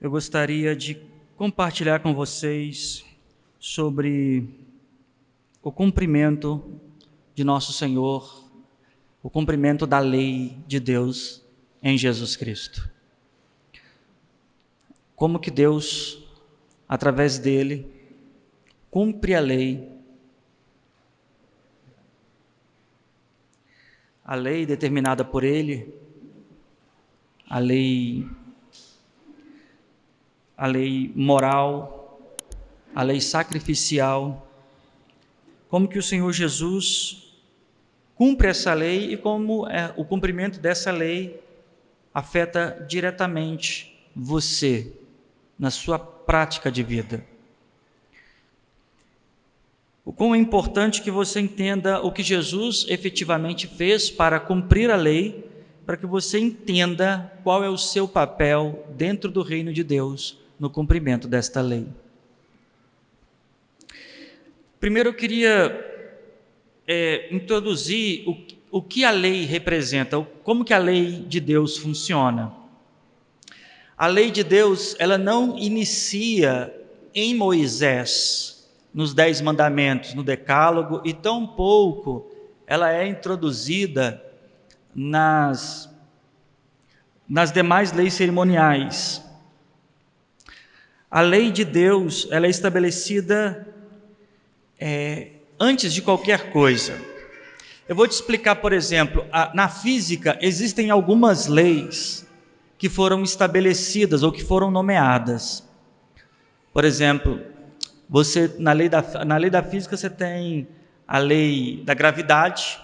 eu gostaria de compartilhar com vocês sobre o cumprimento de nosso Senhor, o cumprimento da lei de Deus em Jesus Cristo. Como que Deus, através dele, cumpre a lei determinada por ele, a lei moral, a lei sacrificial, como que o Senhor Jesus cumpre essa lei e como o cumprimento dessa lei afeta diretamente você, na sua prática de vida. O quão é importante que você entenda o que Jesus efetivamente fez para cumprir a lei, para que você entenda qual é o seu papel dentro do reino de Deus no cumprimento desta lei. Primeiro eu queria introduzir o que a lei representa, como que a lei de Deus funciona. A lei de Deus, ela não inicia em Moisés, nos 10 mandamentos, no decálogo, e tampouco ela é introduzida nas demais leis cerimoniais. A lei de Deus, ela é estabelecida antes de qualquer coisa. Eu vou te explicar, por exemplo, na física existem algumas leis que foram estabelecidas ou que foram nomeadas. Por exemplo, na lei da física você tem a lei da gravidade,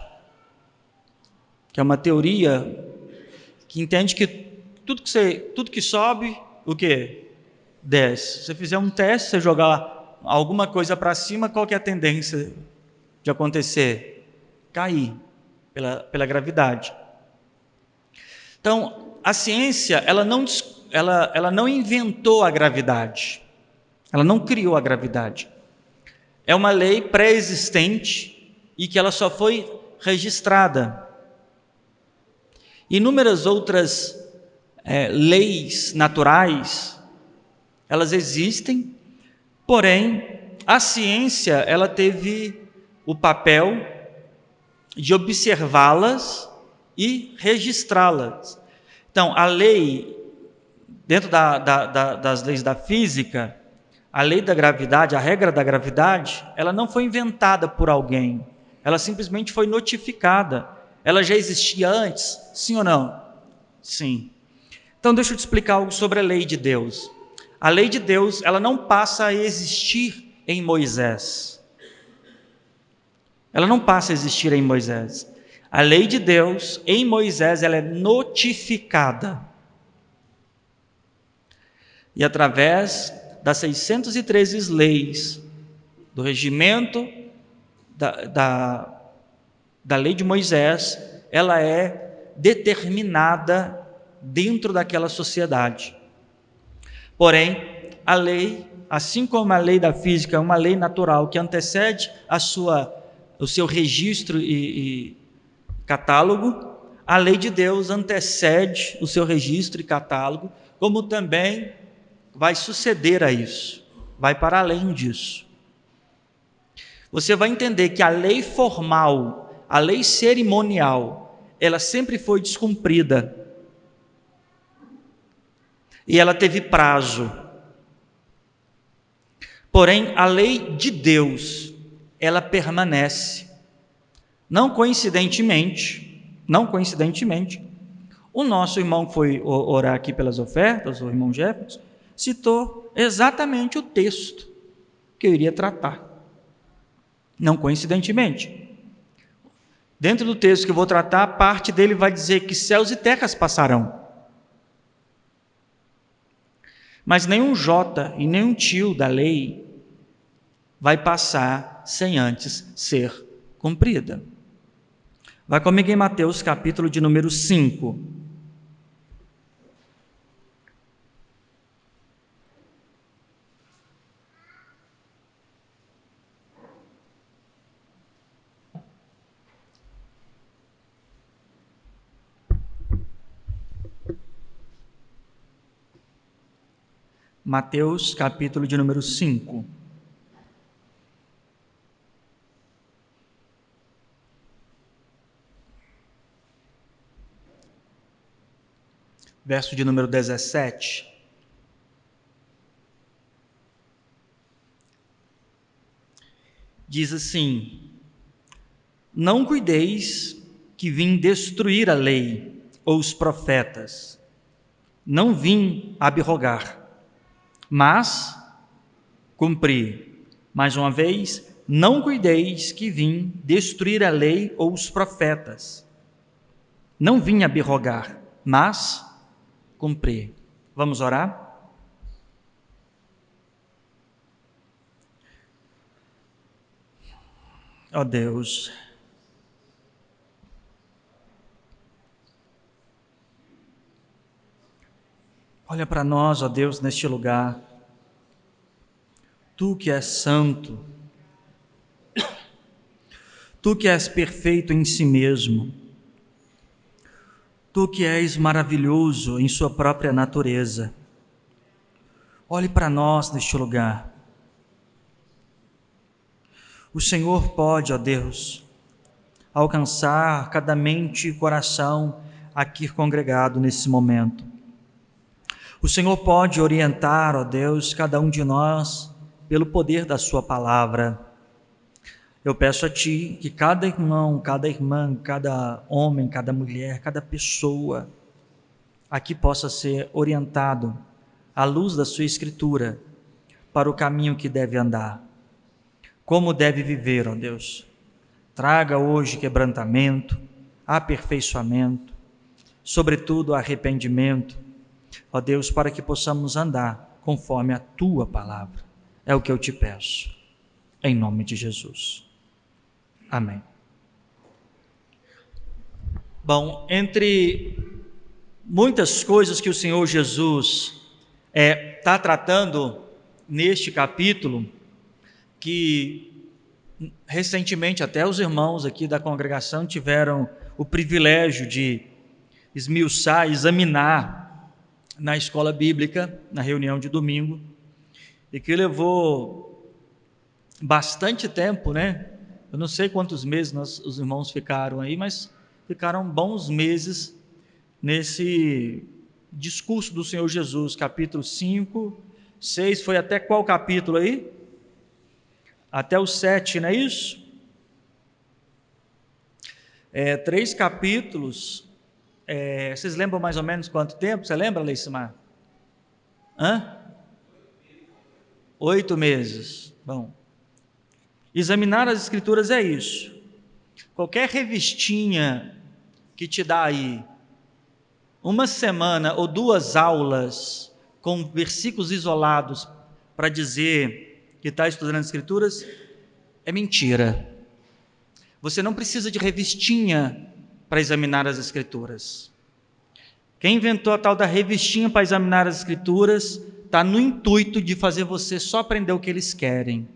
que é uma teoria que entende que tudo que sobe, o quê? Desce. Se você fizer um teste, você jogar alguma coisa para cima, qual que é a tendência de acontecer? Cair pela gravidade. Então, a ciência, ela não inventou a gravidade. Ela não criou a gravidade. É uma lei pré-existente e que ela só foi registrada. Inúmeras outras leis naturais, elas existem, porém, a ciência, ela teve o papel de observá-las e registrá-las. Então, a lei, dentro das leis da física, a lei da gravidade, a regra da gravidade, ela não foi inventada por alguém, ela simplesmente foi notificada. Ela já existia antes? Sim ou não? Sim. Então deixa eu te explicar algo sobre a lei de Deus. A lei de Deus, ela não passa a existir em Moisés. Ela não passa a existir em Moisés. A lei de Deus, em Moisés, ela é notificada. E através das 613 leis do regimento da lei de Moisés, ela é determinada dentro daquela sociedade. Porém, a lei, assim como a lei da física é uma lei natural que antecede o seu registro e catálogo, a lei de Deus antecede o seu registro e catálogo, como também vai suceder a isso, vai para além disso. Você vai entender que a lei formal, a lei cerimonial, ela sempre foi descumprida. E ela teve prazo. Porém, a lei de Deus, ela permanece. Não coincidentemente, o nosso irmão que foi orar aqui pelas ofertas, o irmão Jefferson, citou exatamente o texto que eu iria tratar. Não coincidentemente. Dentro do texto que eu vou tratar, parte dele vai dizer que céus e terras passarão. Mas nenhum jota e nenhum tio da lei vai passar sem antes ser cumprida. Vai comigo em Mateus capítulo de número 5. Mateus, capítulo de número 5. Verso de número 17. Diz assim: não cuideis que vim destruir a lei ou os profetas. Não vim abrogar, mas cumprir. Mais uma vez, não cuideis que vim destruir a lei ou os profetas. Não vim abrogar, mas cumprir. Vamos orar? Ó Deus, olha para nós, ó Deus, neste lugar. Tu que és santo, Tu que és perfeito em si mesmo, Tu que és maravilhoso em sua própria natureza, olhe para nós neste lugar. O Senhor pode, ó Deus, alcançar cada mente e coração aqui congregado nesse momento. O Senhor pode orientar, ó Deus, cada um de nós pelo poder da sua palavra. Eu peço a Ti que cada irmão, cada irmã, cada homem, cada mulher, cada pessoa aqui possa ser orientado à luz da sua Escritura para o caminho que deve andar. Como deve viver, ó Deus. Traga hoje quebrantamento, aperfeiçoamento, sobretudo arrependimento, ó Deus, para que possamos andar conforme a Tua palavra. É o que eu te peço, em nome de Jesus. Amém. Bom, entre muitas coisas que o Senhor Jesus está tratando neste capítulo, que recentemente até os irmãos aqui da congregação tiveram o privilégio de esmiuçar, examinar na escola bíblica, na reunião de domingo, e que levou bastante tempo, né? Eu não sei quantos meses os irmãos ficaram aí, mas ficaram bons meses nesse discurso do Senhor Jesus, capítulo 5, 6, foi até qual capítulo aí? Até o 7, não é isso? 3 capítulos. Vocês lembram mais ou menos quanto tempo? Você lembra, Leicimar? 8 meses. Bom, examinar as Escrituras é isso. Qualquer revistinha que te dá aí uma semana ou 2 aulas com versículos isolados para dizer que está estudando as Escrituras, é mentira. Você não precisa de revistinha para examinar as Escrituras. Quem inventou a tal da revistinha para examinar as Escrituras está no intuito de fazer você só aprender o que eles querem.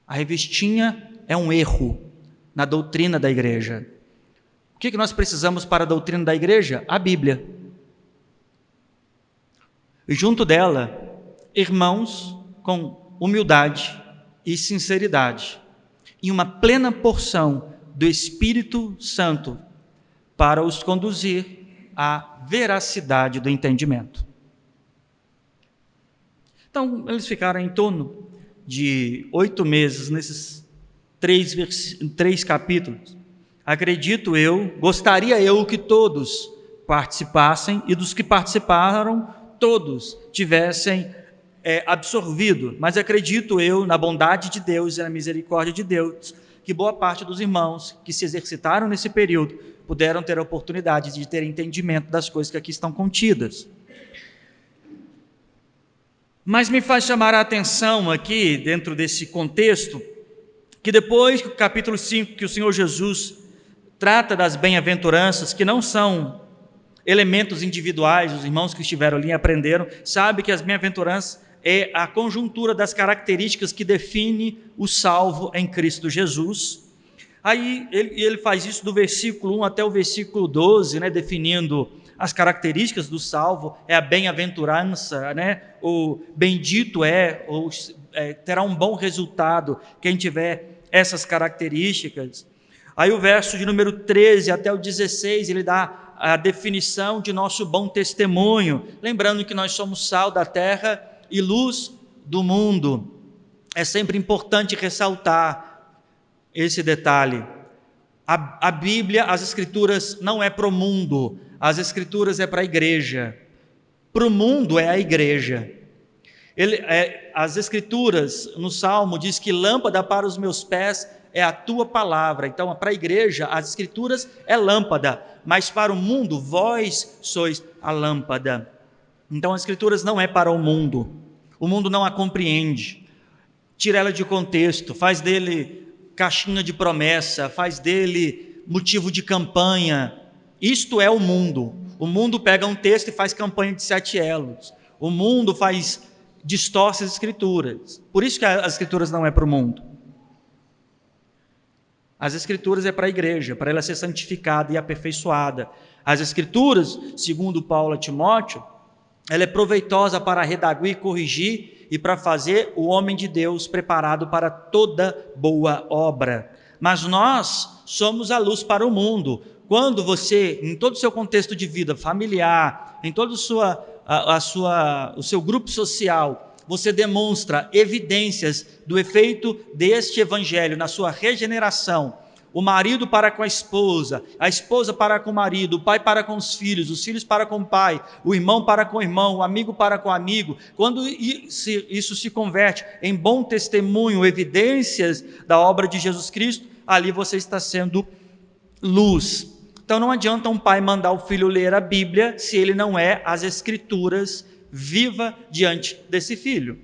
A revistinha é um erro na doutrina da igreja. O que nós precisamos para a doutrina da igreja? A Bíblia. E junto dela, irmãos com humildade e sinceridade, e uma plena porção do Espírito Santo para os conduzir à veracidade do entendimento. Então, eles ficaram em torno de 8 meses nesses 3 capítulos. Acredito eu, gostaria eu que todos participassem, e dos que participaram, todos tivessem absorvido, mas acredito eu na bondade de Deus e na misericórdia de Deus, que boa parte dos irmãos que se exercitaram nesse período puderam ter a oportunidade de ter entendimento das coisas que aqui estão contidas. Mas me faz chamar a atenção aqui, dentro desse contexto, que depois do capítulo 5, que o Senhor Jesus trata das bem-aventuranças, que não são elementos individuais, os irmãos que estiveram ali aprenderam, sabem que as bem-aventuranças é a conjuntura das características que define o salvo em Cristo Jesus. Aí ele faz isso do versículo 1 até o versículo 12, né, definindo as características do salvo, é a bem-aventurança, né? O bendito terá um bom resultado quem tiver essas características. Aí o verso de número 13 até o 16, ele dá a definição de nosso bom testemunho, lembrando que nós somos sal da terra e luz do mundo. É sempre importante ressaltar esse detalhe. A Bíblia, as Escrituras, não é para o mundo, as Escrituras é para a igreja. Para o mundo é a igreja. As Escrituras, no Salmo, diz que lâmpada para os meus pés é a tua palavra. Então, para a igreja, as Escrituras é lâmpada, mas para o mundo, vós sois a lâmpada. Então, as Escrituras não é para o mundo não a compreende, tira ela de contexto, faz dele caixinha de promessa, faz dele motivo de campanha. Isto é o mundo pega um texto e faz campanha de 7 elos, o mundo distorce as Escrituras, por isso que as Escrituras não é para o mundo. As Escrituras é para a igreja, para ela ser santificada e aperfeiçoada. As Escrituras, segundo Paulo a Timóteo, ela é proveitosa para redarguir, corrigir e para fazer o homem de Deus preparado para toda boa obra. Mas nós somos a luz para o mundo. Quando você, em todo o seu contexto de vida familiar, em todo o seu grupo social, você demonstra evidências do efeito deste evangelho na sua regeneração, o marido para com a esposa para com o marido, o pai para com os filhos para com o pai, o irmão para com o irmão, o amigo para com o amigo, quando isso se converte em bom testemunho, evidências da obra de Jesus Cristo, ali você está sendo luz. Então não adianta um pai mandar o filho ler a Bíblia se ele não é as Escrituras viva diante desse filho.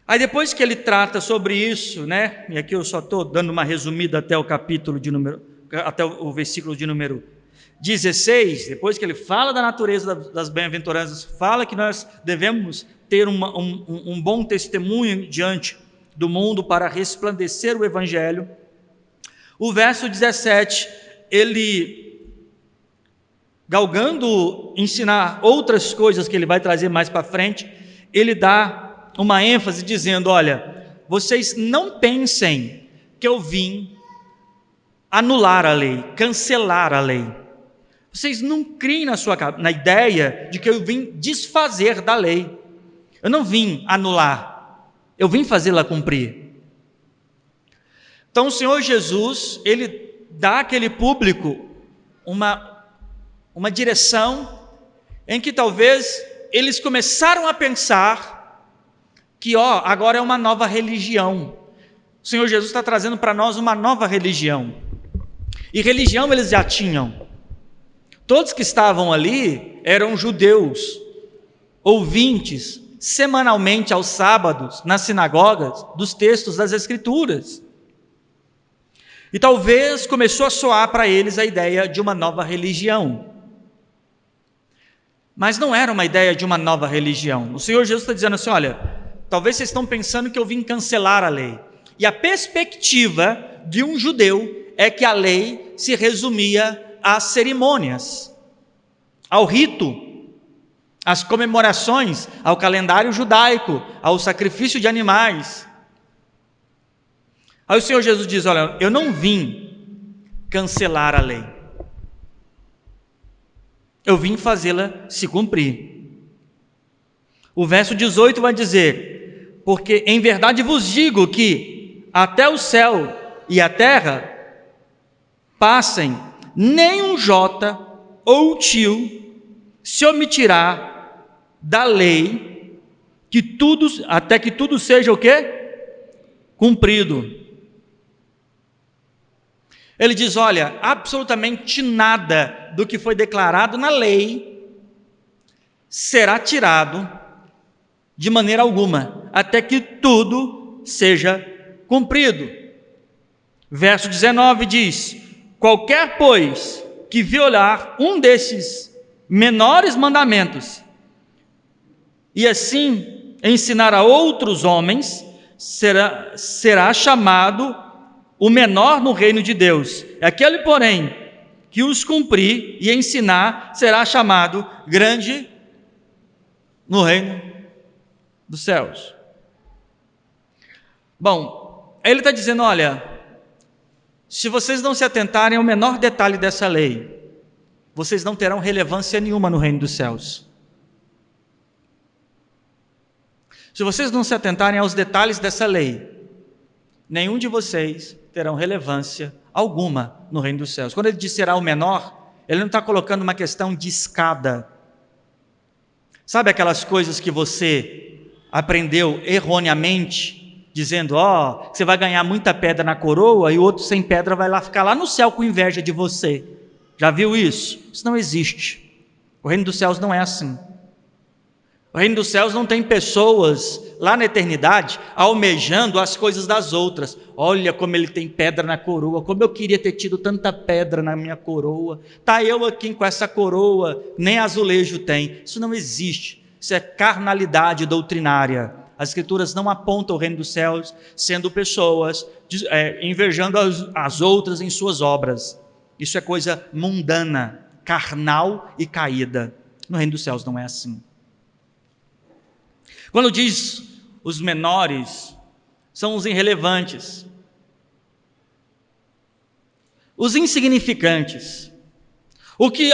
Aí depois que ele trata sobre isso, né? E aqui eu só estou dando uma resumida até o versículo de número 16, depois que ele fala da natureza das bem-aventuranças, fala que nós devemos ter um bom testemunho diante do mundo para resplandecer o Evangelho. O verso 17, ele, galgando ensinar outras coisas que ele vai trazer mais para frente, ele dá uma ênfase dizendo: olha, vocês não pensem que eu vim anular a lei, cancelar a lei. Vocês não criem na ideia de que eu vim desfazer da lei. Eu não vim anular, eu vim fazê-la cumprir. Então o Senhor Jesus, ele dá àquele público uma direção em que talvez eles começaram a pensar que agora é uma nova religião. O Senhor Jesus está trazendo para nós uma nova religião. E religião eles já tinham. Todos que estavam ali eram judeus, ouvintes, semanalmente aos sábados, nas sinagogas, dos textos das Escrituras. E talvez começou a soar para eles a ideia de uma nova religião. Mas não era uma ideia de uma nova religião. O Senhor Jesus está dizendo assim: olha, talvez vocês estão pensando que eu vim cancelar a lei. E a perspectiva de um judeu é que a lei se resumia às cerimônias, ao rito, às comemorações, ao calendário judaico, ao sacrifício de animais. Aí o Senhor Jesus diz: olha, eu não vim cancelar a lei, eu vim fazê-la se cumprir. O verso 18 vai dizer: porque em verdade vos digo que até o céu e a terra passem, nem um jota ou tio se omitirá da lei, até que tudo seja o quê? Cumprido. Ele diz: olha, absolutamente nada do que foi declarado na lei será tirado de maneira alguma, até que tudo seja cumprido. Verso 19 diz: qualquer, pois, que violar um desses menores mandamentos, e assim ensinar a outros homens, será chamado o menor no reino de Deus. Aquele, porém, que os cumprir e ensinar será chamado grande no reino dos céus. Bom, ele está dizendo, olha, se vocês não se atentarem ao menor detalhe dessa lei, vocês não terão relevância nenhuma no reino dos céus. Se vocês não se atentarem aos detalhes dessa lei, nenhum de vocês terão relevância alguma no reino dos céus. Quando ele diz será o menor, ele não está colocando uma questão de escada. Sabe aquelas coisas que você aprendeu erroneamente, dizendo, você vai ganhar muita pedra na coroa e o outro sem pedra vai lá ficar lá no céu com inveja de você. Já viu isso? Isso não existe. O reino dos céus não é assim. O reino dos céus não tem pessoas lá na eternidade almejando as coisas das outras. Olha como ele tem pedra na coroa, como eu queria ter tido tanta pedra na minha coroa. Está eu aqui com essa coroa, nem azulejo tem. Isso não existe. Isso é carnalidade doutrinária. As escrituras não apontam o reino dos céus sendo pessoas invejando as outras em suas obras. Isso é coisa mundana, carnal e caída. No reino dos céus não é assim. Quando diz os menores, são os irrelevantes, os insignificantes,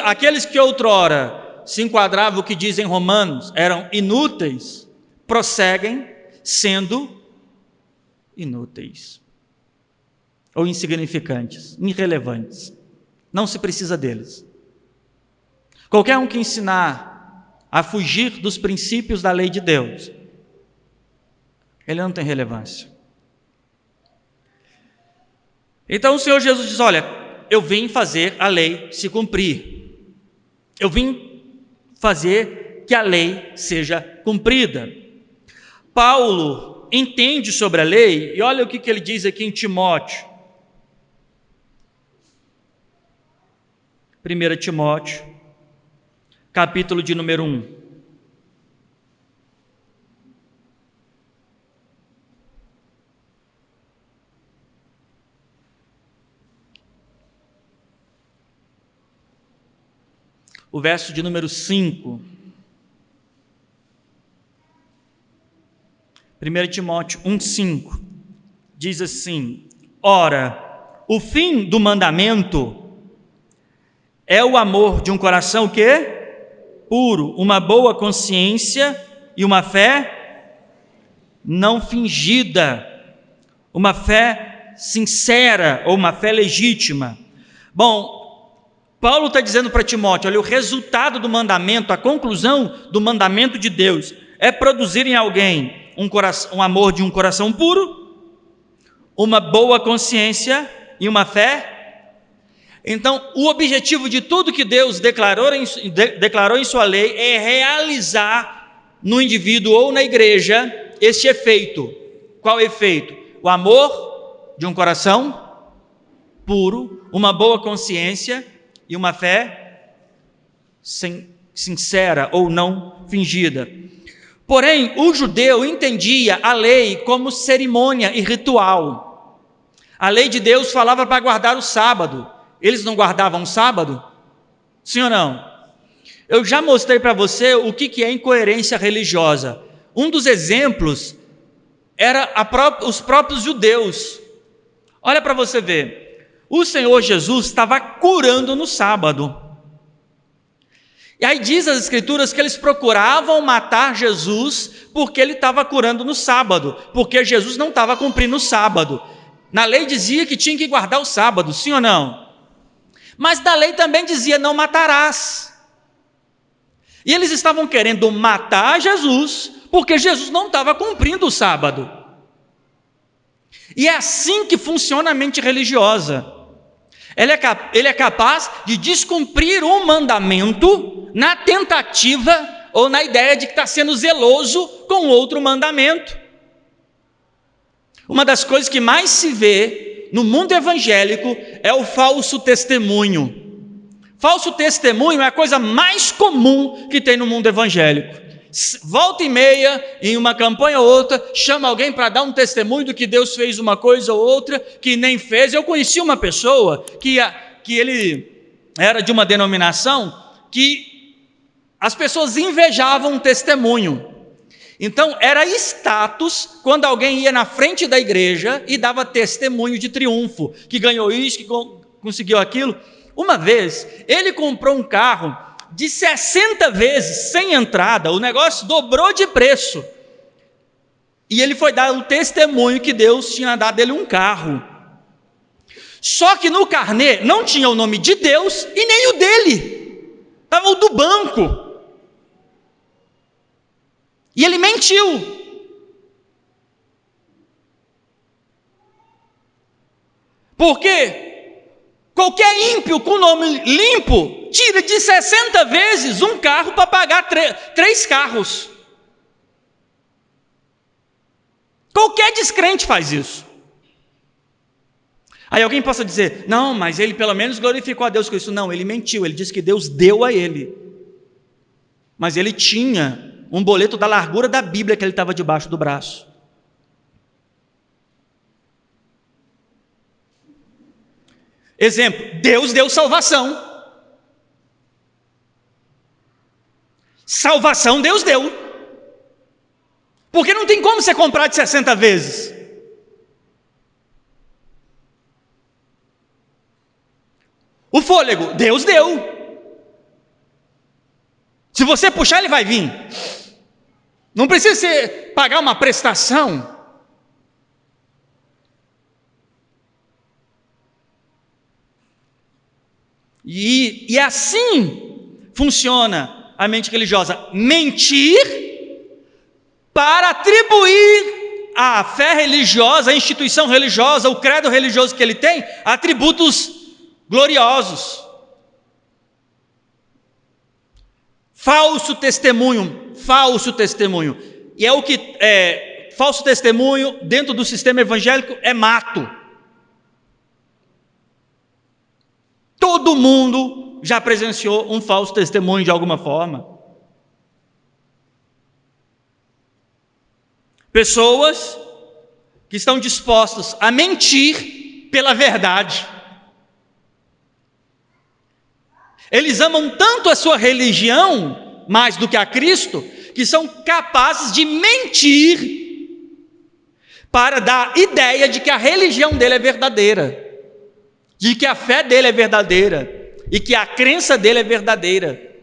aqueles que outrora se enquadravam o que dizem Romanos, eram inúteis, prosseguem sendo inúteis, ou insignificantes, irrelevantes, não se precisa deles. Qualquer um que ensinar a fugir dos princípios da lei de Deus, ele não tem relevância. Então o Senhor Jesus diz, olha, eu vim fazer a lei se cumprir, eu vim fazer que a lei seja cumprida. Paulo entende sobre a lei, e olha o que ele diz aqui em Timóteo, 1 Timóteo, capítulo de número 1. O verso de número 5. 1 Timóteo 1,5 diz assim: ora, o fim do mandamento é o amor de um coração que puro, uma boa consciência e uma fé não fingida, uma fé sincera ou uma fé legítima. Bom, Paulo está dizendo para Timóteo, olha, o resultado do mandamento, a conclusão do mandamento de Deus é produzir em alguém um amor de um coração puro, uma boa consciência e uma fé. Então, o objetivo de tudo que Deus declarou em sua lei é realizar no indivíduo ou na igreja este efeito. Qual efeito? O amor de um coração puro, uma boa consciência e uma fé sincera ou não fingida. Porém, o judeu entendia a lei como cerimônia e ritual. A lei de Deus falava para guardar o sábado. Eles não guardavam o sábado? Sim ou não? Eu já mostrei para você o que é incoerência religiosa. Um dos exemplos era os próprios judeus. Olha para você ver. O Senhor Jesus estava curando no sábado. E aí diz as escrituras que eles procuravam matar Jesus porque ele estava curando no sábado, porque Jesus não estava cumprindo o sábado. Na lei dizia que tinha que guardar o sábado, sim ou não? Mas da lei também dizia, não matarás. E eles estavam querendo matar Jesus, porque Jesus não estava cumprindo o sábado. E é assim que funciona a mente religiosa. Ele é capaz de descumprir um mandamento na tentativa ou na ideia de que está sendo zeloso com outro mandamento. Uma das coisas que mais se vê no mundo evangélico é o falso testemunho. Falso testemunho é a coisa mais comum que tem no mundo evangélico. Volta e meia, em uma campanha ou outra, chama alguém para dar um testemunho do que Deus fez uma coisa ou outra que nem fez. Eu conheci uma pessoa que ele era de uma denominação que as pessoas invejavam o testemunho. Então era status quando alguém ia na frente da igreja e dava testemunho de triunfo, que ganhou isso, que conseguiu aquilo. Uma vez ele comprou um carro de 60 vezes sem entrada, o negócio dobrou de preço, e ele foi dar o testemunho que Deus tinha dado ele um carro. Só que no carnê não tinha o nome de Deus e nem o dele, estava o do banco. E ele mentiu. Porque qualquer ímpio com nome limpo tira de 60 vezes um carro para pagar 3 carros. Qualquer descrente faz isso. Aí alguém possa dizer, não, mas ele pelo menos glorificou a Deus com isso. Não, ele mentiu, ele disse que Deus deu a ele. Mas ele tinha um boleto da largura da Bíblia que ele estava debaixo do braço. Exemplo, Deus deu salvação. Salvação Deus deu. Porque não tem como você comprar de 60 vezes. O fôlego, Deus deu. Se você puxar, ele vai vir. Não precisa você pagar uma prestação. E assim funciona a mente religiosa. Mentir para atribuir à fé religiosa, à instituição religiosa, o credo religioso que ele tem, atributos gloriosos. Falso testemunho. E é o que falso testemunho dentro do sistema evangélico é mato. Todo mundo já presenciou um falso testemunho de alguma forma. Pessoas que estão dispostas a mentir pela verdade. Eles amam tanto a sua religião, mais do que a Cristo, que são capazes de mentir para dar a ideia de que a religião dele é verdadeira, de que a fé dele é verdadeira e que a crença dele é verdadeira.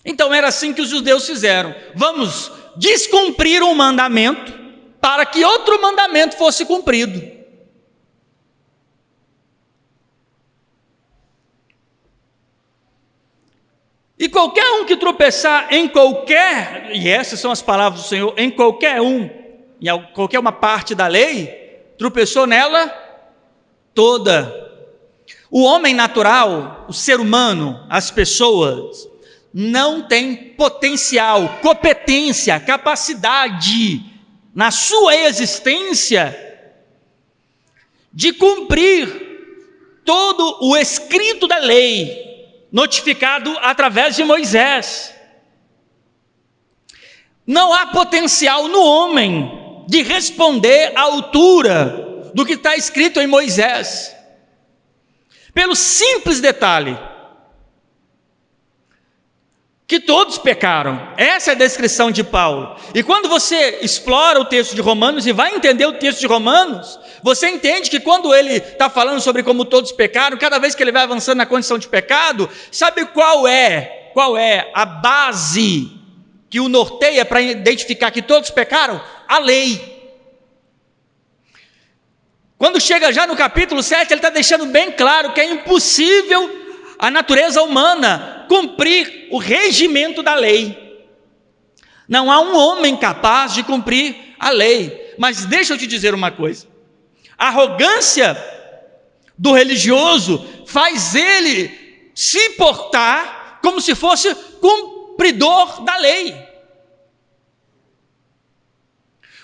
Então era assim que os judeus fizeram. Vamos descumprir um mandamento para que outro mandamento fosse cumprido. E qualquer um que tropeçar em qualquer, e essas são as palavras do Senhor, em qualquer uma parte da lei, tropeçou nela toda. O homem natural, o ser humano, as pessoas, não tem potencial, competência, capacidade na sua existência de cumprir todo o escrito da lei, notificado através de Moisés. Não há potencial no homem de responder à altura do que está escrito em Moisés, pelo simples detalhe que todos pecaram. Essa é a descrição de Paulo. E quando você explora o texto de Romanos e vai entender o texto de Romanos, você entende que quando ele está falando sobre como todos pecaram, cada vez que ele vai avançando na condição de pecado, sabe qual é a base que o norteia para identificar que todos pecaram? A lei. Quando chega já no capítulo 7, ele está deixando bem claro que é impossível a natureza humana cumprir o regimento da lei. Não há um homem capaz de cumprir a lei. Mas deixa eu te dizer uma coisa. A arrogância do religioso faz ele se portar como se fosse cumpridor da lei.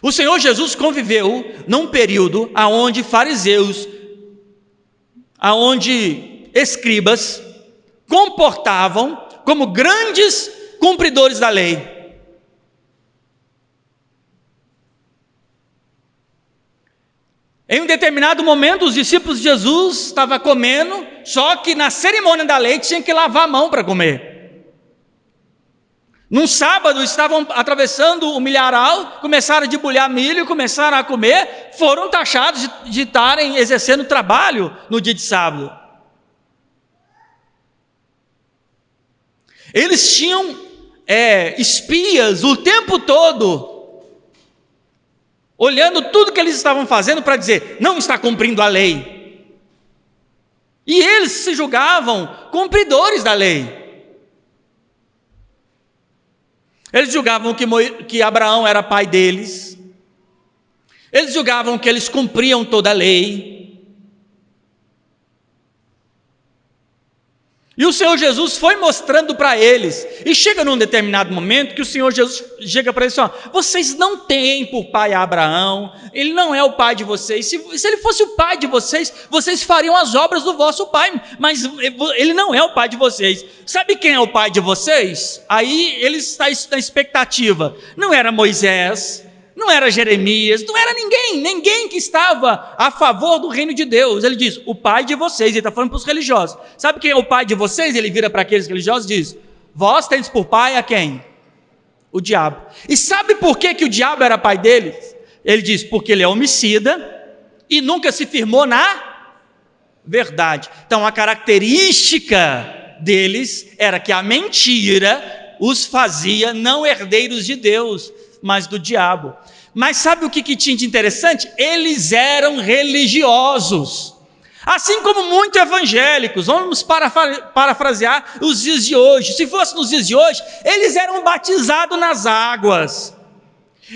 O Senhor Jesus conviveu num período onde fariseus, onde escribas comportavam como grandes cumpridores da lei. Em um determinado momento, os discípulos de Jesus estavam comendo, só que na cerimônia da lei tinha que lavar a mão para comer. Num sábado, estavam atravessando o milharal, começaram a debulhar milho, começaram a comer, foram taxados de estarem exercendo trabalho no dia de sábado. Eles tinham espias o tempo todo, olhando tudo que eles estavam fazendo para dizer, não está cumprindo a lei. E eles se julgavam cumpridores da lei. Eles julgavam que Abraão era pai deles, eles julgavam que eles cumpriam toda a lei. E o Senhor Jesus foi mostrando para eles, e chega num determinado momento que o Senhor Jesus chega para eles e fala, vocês não têm por pai Abraão, ele não é o pai de vocês, se ele fosse o pai de vocês, vocês fariam as obras do vosso pai, mas ele não é o pai de vocês. Sabe quem é o pai de vocês? Aí ele está na expectativa, não era Moisés, não era Jeremias, não era ninguém que estava a favor do reino de Deus. Ele diz, o pai de vocês, ele está falando para os religiosos. Sabe quem é o pai de vocês? Ele vira para aqueles religiosos e diz, vós tendes por pai a quem? O diabo. E sabe por que o diabo era pai deles? Ele diz, porque ele é homicida e nunca se firmou na verdade. Então a característica deles era que a mentira os fazia não herdeiros de Deus, mas do diabo. Mas sabe o que tinha de interessante? Eles eram religiosos, assim como muitos evangélicos. Vamos parafrasear os dias de hoje. Se fosse nos dias de hoje, eles eram batizados nas águas,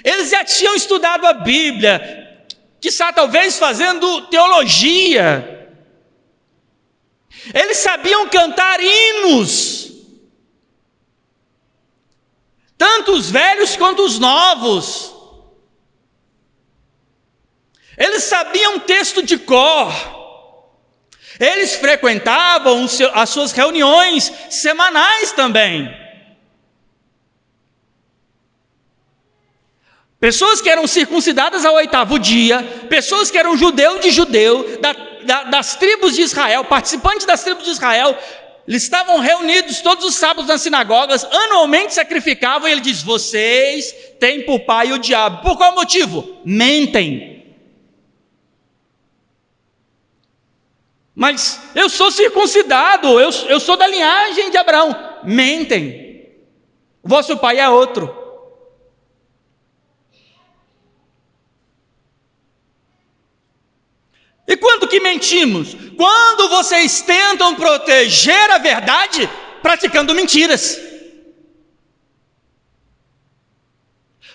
eles já tinham estudado a Bíblia, quiçá talvez fazendo teologia, eles sabiam cantar hinos, tanto os velhos quanto os novos. Eles sabiam texto de cor. Eles frequentavam as suas reuniões semanais também. Pessoas que eram circuncidadas ao 8º dia, pessoas que eram judeu de judeu, das tribos de Israel, participantes das tribos de Israel, eles estavam reunidos todos os sábados nas sinagogas, anualmente sacrificavam, e ele diz, vocês têm por pai o diabo. Por qual motivo? Mentem. Mas eu sou circuncidado, eu sou da linhagem de Abraão. Mentem. O vosso pai é outro. E quando que mentimos? Quando vocês tentam proteger a verdade praticando mentiras.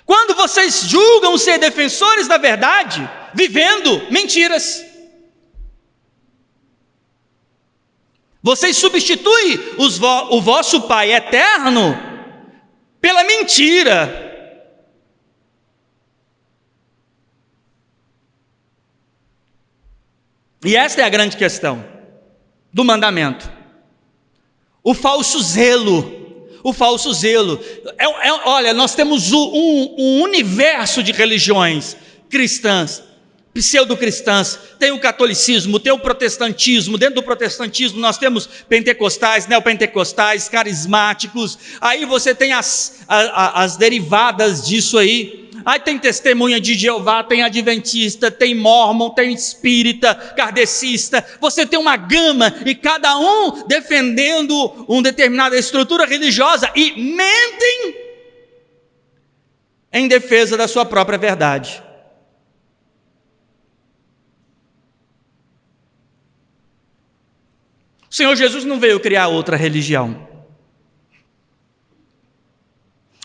Quando vocês julgam ser defensores da verdade vivendo mentiras. Vocês substituem o vosso pai eterno pela mentira. E esta é a grande questão do mandamento. O falso zelo. Olha, nós temos um universo de religiões cristãs, pseudo-cristãs. Tem o catolicismo, tem o protestantismo. Dentro do protestantismo nós temos pentecostais, neopentecostais, carismáticos. Aí você tem as derivadas disso aí. Aí tem testemunha de Jeová, tem adventista, tem mórmon, tem espírita, kardecista. Você tem uma gama, e cada um defendendo uma determinada estrutura religiosa, e mentem em defesa da sua própria verdade. O Senhor Jesus não veio criar outra religião.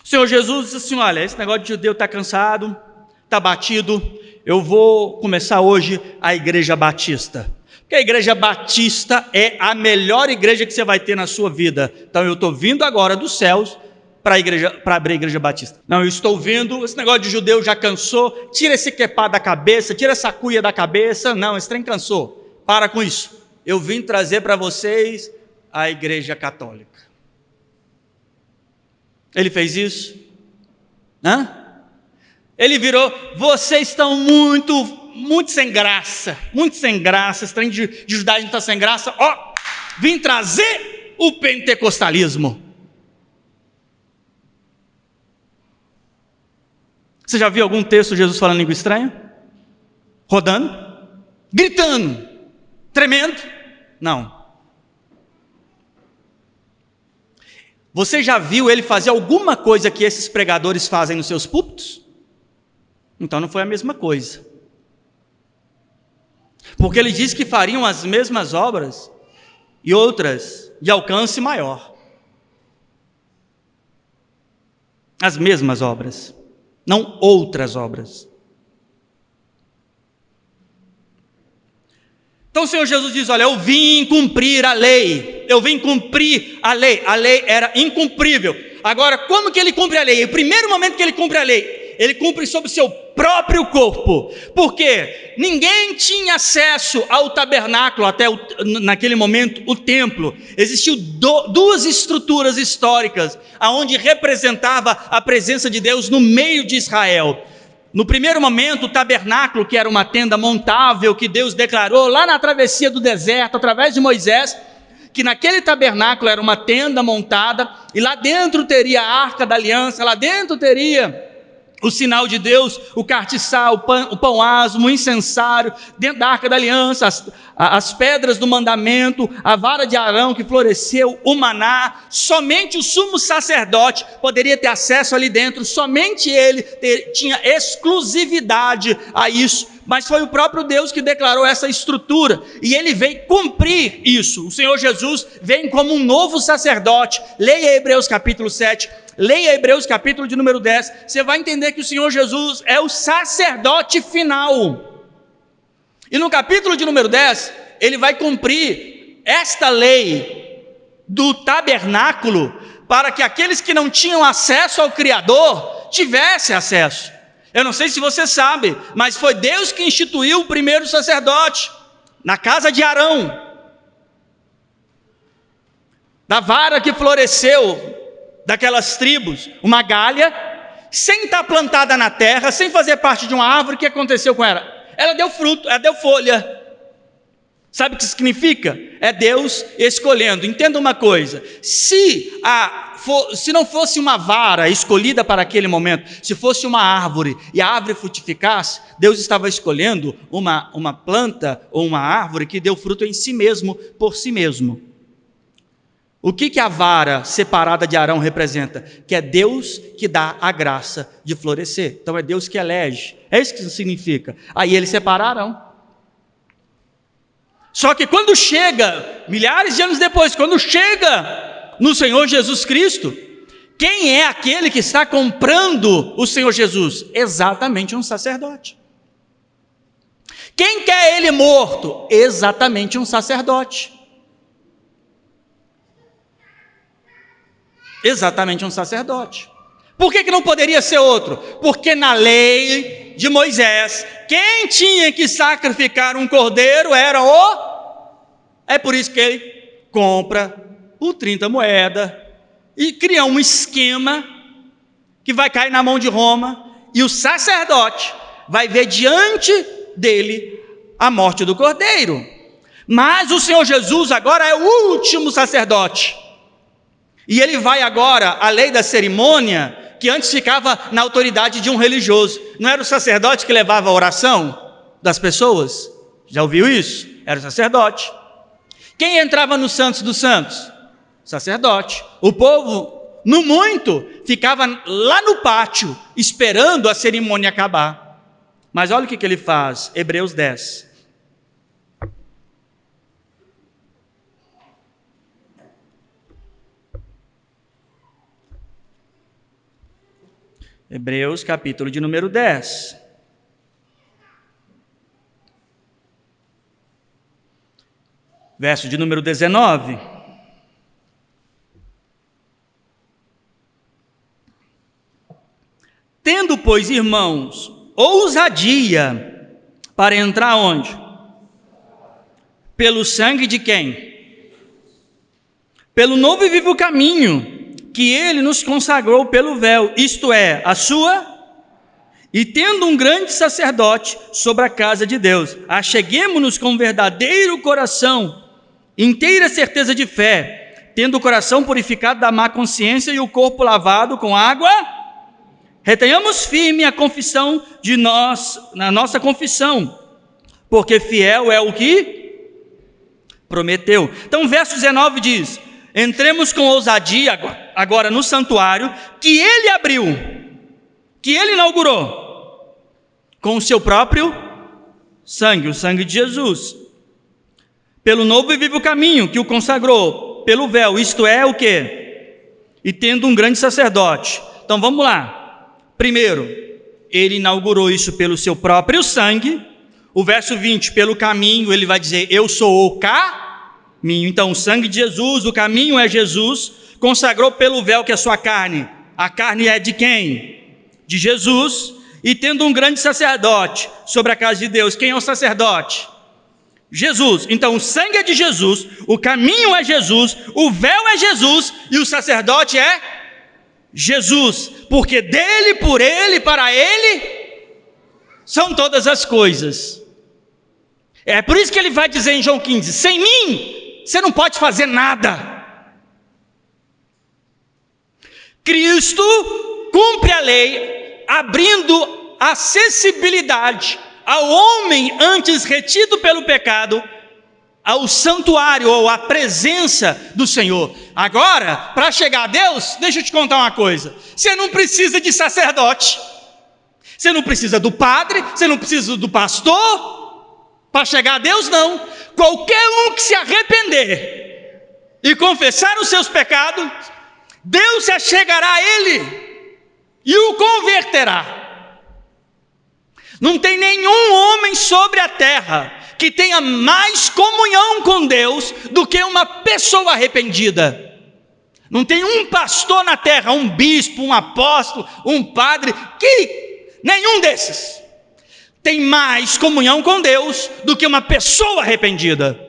O Senhor Jesus disse assim, olha, esse negócio de judeu está cansado, está batido, eu vou começar hoje a igreja batista. Porque a igreja batista é a melhor igreja que você vai ter na sua vida. Então eu estou vindo agora dos céus para abrir a igreja batista. Não, eu estou vindo, esse negócio de judeu já cansou, tira esse quepá da cabeça, tira essa cuia da cabeça. Não, esse trem cansou, para com isso. Eu vim trazer para vocês a igreja católica. Ele fez isso? Ele virou, vocês estão muito muito sem graça, esse trem de judaísmo está sem graça, vim trazer o pentecostalismo. Você já viu algum texto de Jesus falando língua estranha? Rodando? Gritando? Tremendo? Não. Você já viu ele fazer alguma coisa que esses pregadores fazem nos seus púlpitos? Então não foi a mesma coisa. Porque ele disse que fariam as mesmas obras e outras de alcance maior. As mesmas obras, não outras obras. Então o Senhor Jesus diz, olha, eu vim cumprir a lei, a lei era incumprível. Agora, como que ele cumpre a lei? O primeiro momento que ele cumpre a lei, ele cumpre sobre o seu próprio corpo, porque ninguém tinha acesso ao tabernáculo, naquele momento, o templo. Existiam duas estruturas históricas, onde representava a presença de Deus no meio de Israel. No primeiro momento, o tabernáculo, que era uma tenda montável, que Deus declarou lá na travessia do deserto, através de Moisés, que naquele tabernáculo era uma tenda montada, e lá dentro teria a arca da aliança, lá dentro teria o sinal de Deus, o castiçal, o pão asmo, o incensário, dentro da arca da aliança, as pedras do mandamento, a vara de Arão que floresceu, o maná. Somente o sumo sacerdote poderia ter acesso ali dentro, somente ele tinha exclusividade a isso, mas foi o próprio Deus que declarou essa estrutura, e ele veio cumprir isso. O Senhor Jesus vem como um novo sacerdote. Leia Hebreus capítulo 7, leia Hebreus capítulo de número 10, você vai entender que o Senhor Jesus é o sacerdote final. E no capítulo de número 10, ele vai cumprir esta lei do tabernáculo, para que aqueles que não tinham acesso ao Criador, tivessem acesso. Eu não sei se você sabe, mas foi Deus que instituiu o primeiro sacerdote, na casa de Arão, da vara que floresceu daquelas tribos, uma galha, sem estar plantada na terra, sem fazer parte de uma árvore. O que aconteceu com ela? Ela deu fruto, ela deu folha. Sabe o que significa? É Deus escolhendo. Entenda uma coisa, se não fosse uma vara escolhida para aquele momento, se fosse uma árvore e a árvore frutificasse, Deus estava escolhendo uma planta ou uma árvore que deu fruto em si mesmo, por si mesmo. O que a vara separada de Arão representa? Que é Deus que dá a graça de florescer. Então é Deus que elege. É isso que isso significa. Aí eles separaram. Só que quando chega, milhares de anos depois, quando chega no Senhor Jesus Cristo, quem é aquele que está comprando o Senhor Jesus? Exatamente um sacerdote. Quem quer ele morto? Exatamente um sacerdote. Exatamente um sacerdote. Por que não poderia ser outro? Porque na lei de Moisés, quem tinha que sacrificar um cordeiro era É por isso que ele compra por 30 moedas e cria um esquema que vai cair na mão de Roma, e o sacerdote vai ver diante dele a morte do cordeiro. Mas o Senhor Jesus agora é o último sacerdote. E ele vai agora, a lei da cerimônia, que antes ficava na autoridade de um religioso. Não era o sacerdote que levava a oração das pessoas? Já ouviu isso? Era o sacerdote. Quem entrava no Santos dos Santos? Sacerdote. O povo, no muito, ficava lá no pátio, esperando a cerimônia acabar. Mas olha o que ele faz, Hebreus 10. Hebreus, capítulo de número 10. Verso de número 19. Tendo, pois, irmãos, ousadia para entrar onde? Pelo sangue de quem? Pelo novo e vivo caminho que ele nos consagrou pelo véu, isto é, a sua E tendo um grande sacerdote sobre a casa de Deus, acheguemo-nos com verdadeiro coração, inteira certeza de fé, tendo o coração purificado da má consciência e o corpo lavado com água. Retenhamos firme a confissão de nós, na nossa confissão, porque fiel é o que prometeu. Então, o verso 19 diz: entremos com ousadia agora no santuário que ele abriu, que ele inaugurou, com o seu próprio sangue, o sangue de Jesus, pelo novo e vivo caminho que o consagrou, pelo véu, isto é o quê? E tendo um grande sacerdote. Então vamos lá. Primeiro, ele inaugurou isso pelo seu próprio sangue. O verso 20, pelo caminho, ele vai dizer: eu sou o caminho. Então, o sangue de Jesus, o caminho é Jesus. Consagrou pelo véu, que é a sua carne. A carne é de quem? De Jesus. E tendo um grande sacerdote sobre a casa de Deus. Quem é o sacerdote? Jesus. Então, o sangue é de Jesus, o caminho é Jesus, o véu é Jesus e o sacerdote é Jesus, porque dele, por ele, para ele são todas as coisas. É por isso que ele vai dizer em João 15: sem mim você não pode fazer nada. Cristo cumpre a lei, abrindo acessibilidade ao homem antes retido pelo pecado, ao santuário ou à presença do Senhor. Agora, para chegar a Deus, deixa eu te contar uma coisa: você não precisa de sacerdote, você não precisa do padre, você não precisa do pastor para chegar a Deus, não. Qualquer um que se arrepender e confessar os seus pecados, Deus se achegará a ele e o converterá. Não tem nenhum homem sobre a terra que tenha mais comunhão com Deus do que uma pessoa arrependida. Não tem um pastor na terra, um bispo, um apóstolo, um padre, nenhum desses tem mais comunhão com Deus do que uma pessoa arrependida.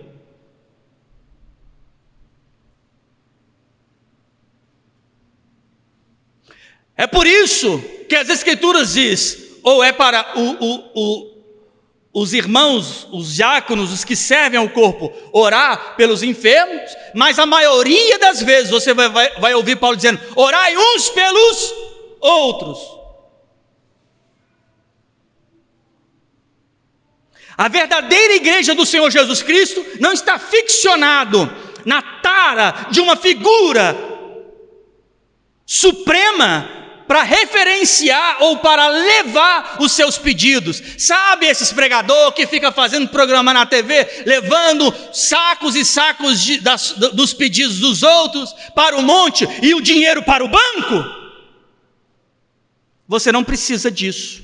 É por isso que as Escrituras diz, ou é para os irmãos, os diáconos, os que servem ao corpo, orar pelos enfermos, mas a maioria das vezes você vai ouvir Paulo dizendo: orai uns pelos outros. A verdadeira igreja do Senhor Jesus Cristo não está ficcionado na tara de uma figura suprema para referenciar ou para levar os seus pedidos. Sabe esses pregadores que ficam fazendo programa na TV, levando sacos e sacos dos pedidos dos outros para o monte e o dinheiro para o banco? Você não precisa disso.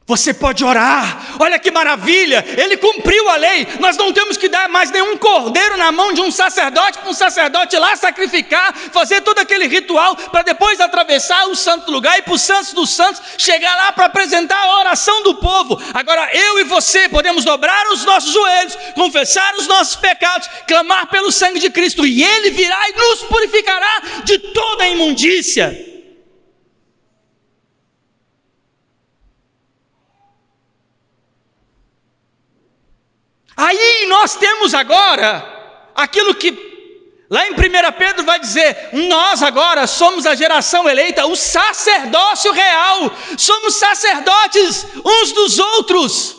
Você pode orar, olha que maravilha, ele cumpriu a lei, nós não temos que dar mais nenhum cordeiro na mão de um sacerdote, para um sacerdote lá sacrificar, fazer todo aquele ritual, para depois atravessar o santo lugar, e para o santo dos santos, chegar lá para apresentar a oração do povo. Agora eu e você podemos dobrar os nossos joelhos, confessar os nossos pecados, clamar pelo sangue de Cristo, e ele virá e nos purificará de toda a imundícia. Aí nós temos agora aquilo que lá em 1 Pedro vai dizer: nós agora somos a geração eleita, o sacerdócio real, somos sacerdotes uns dos outros.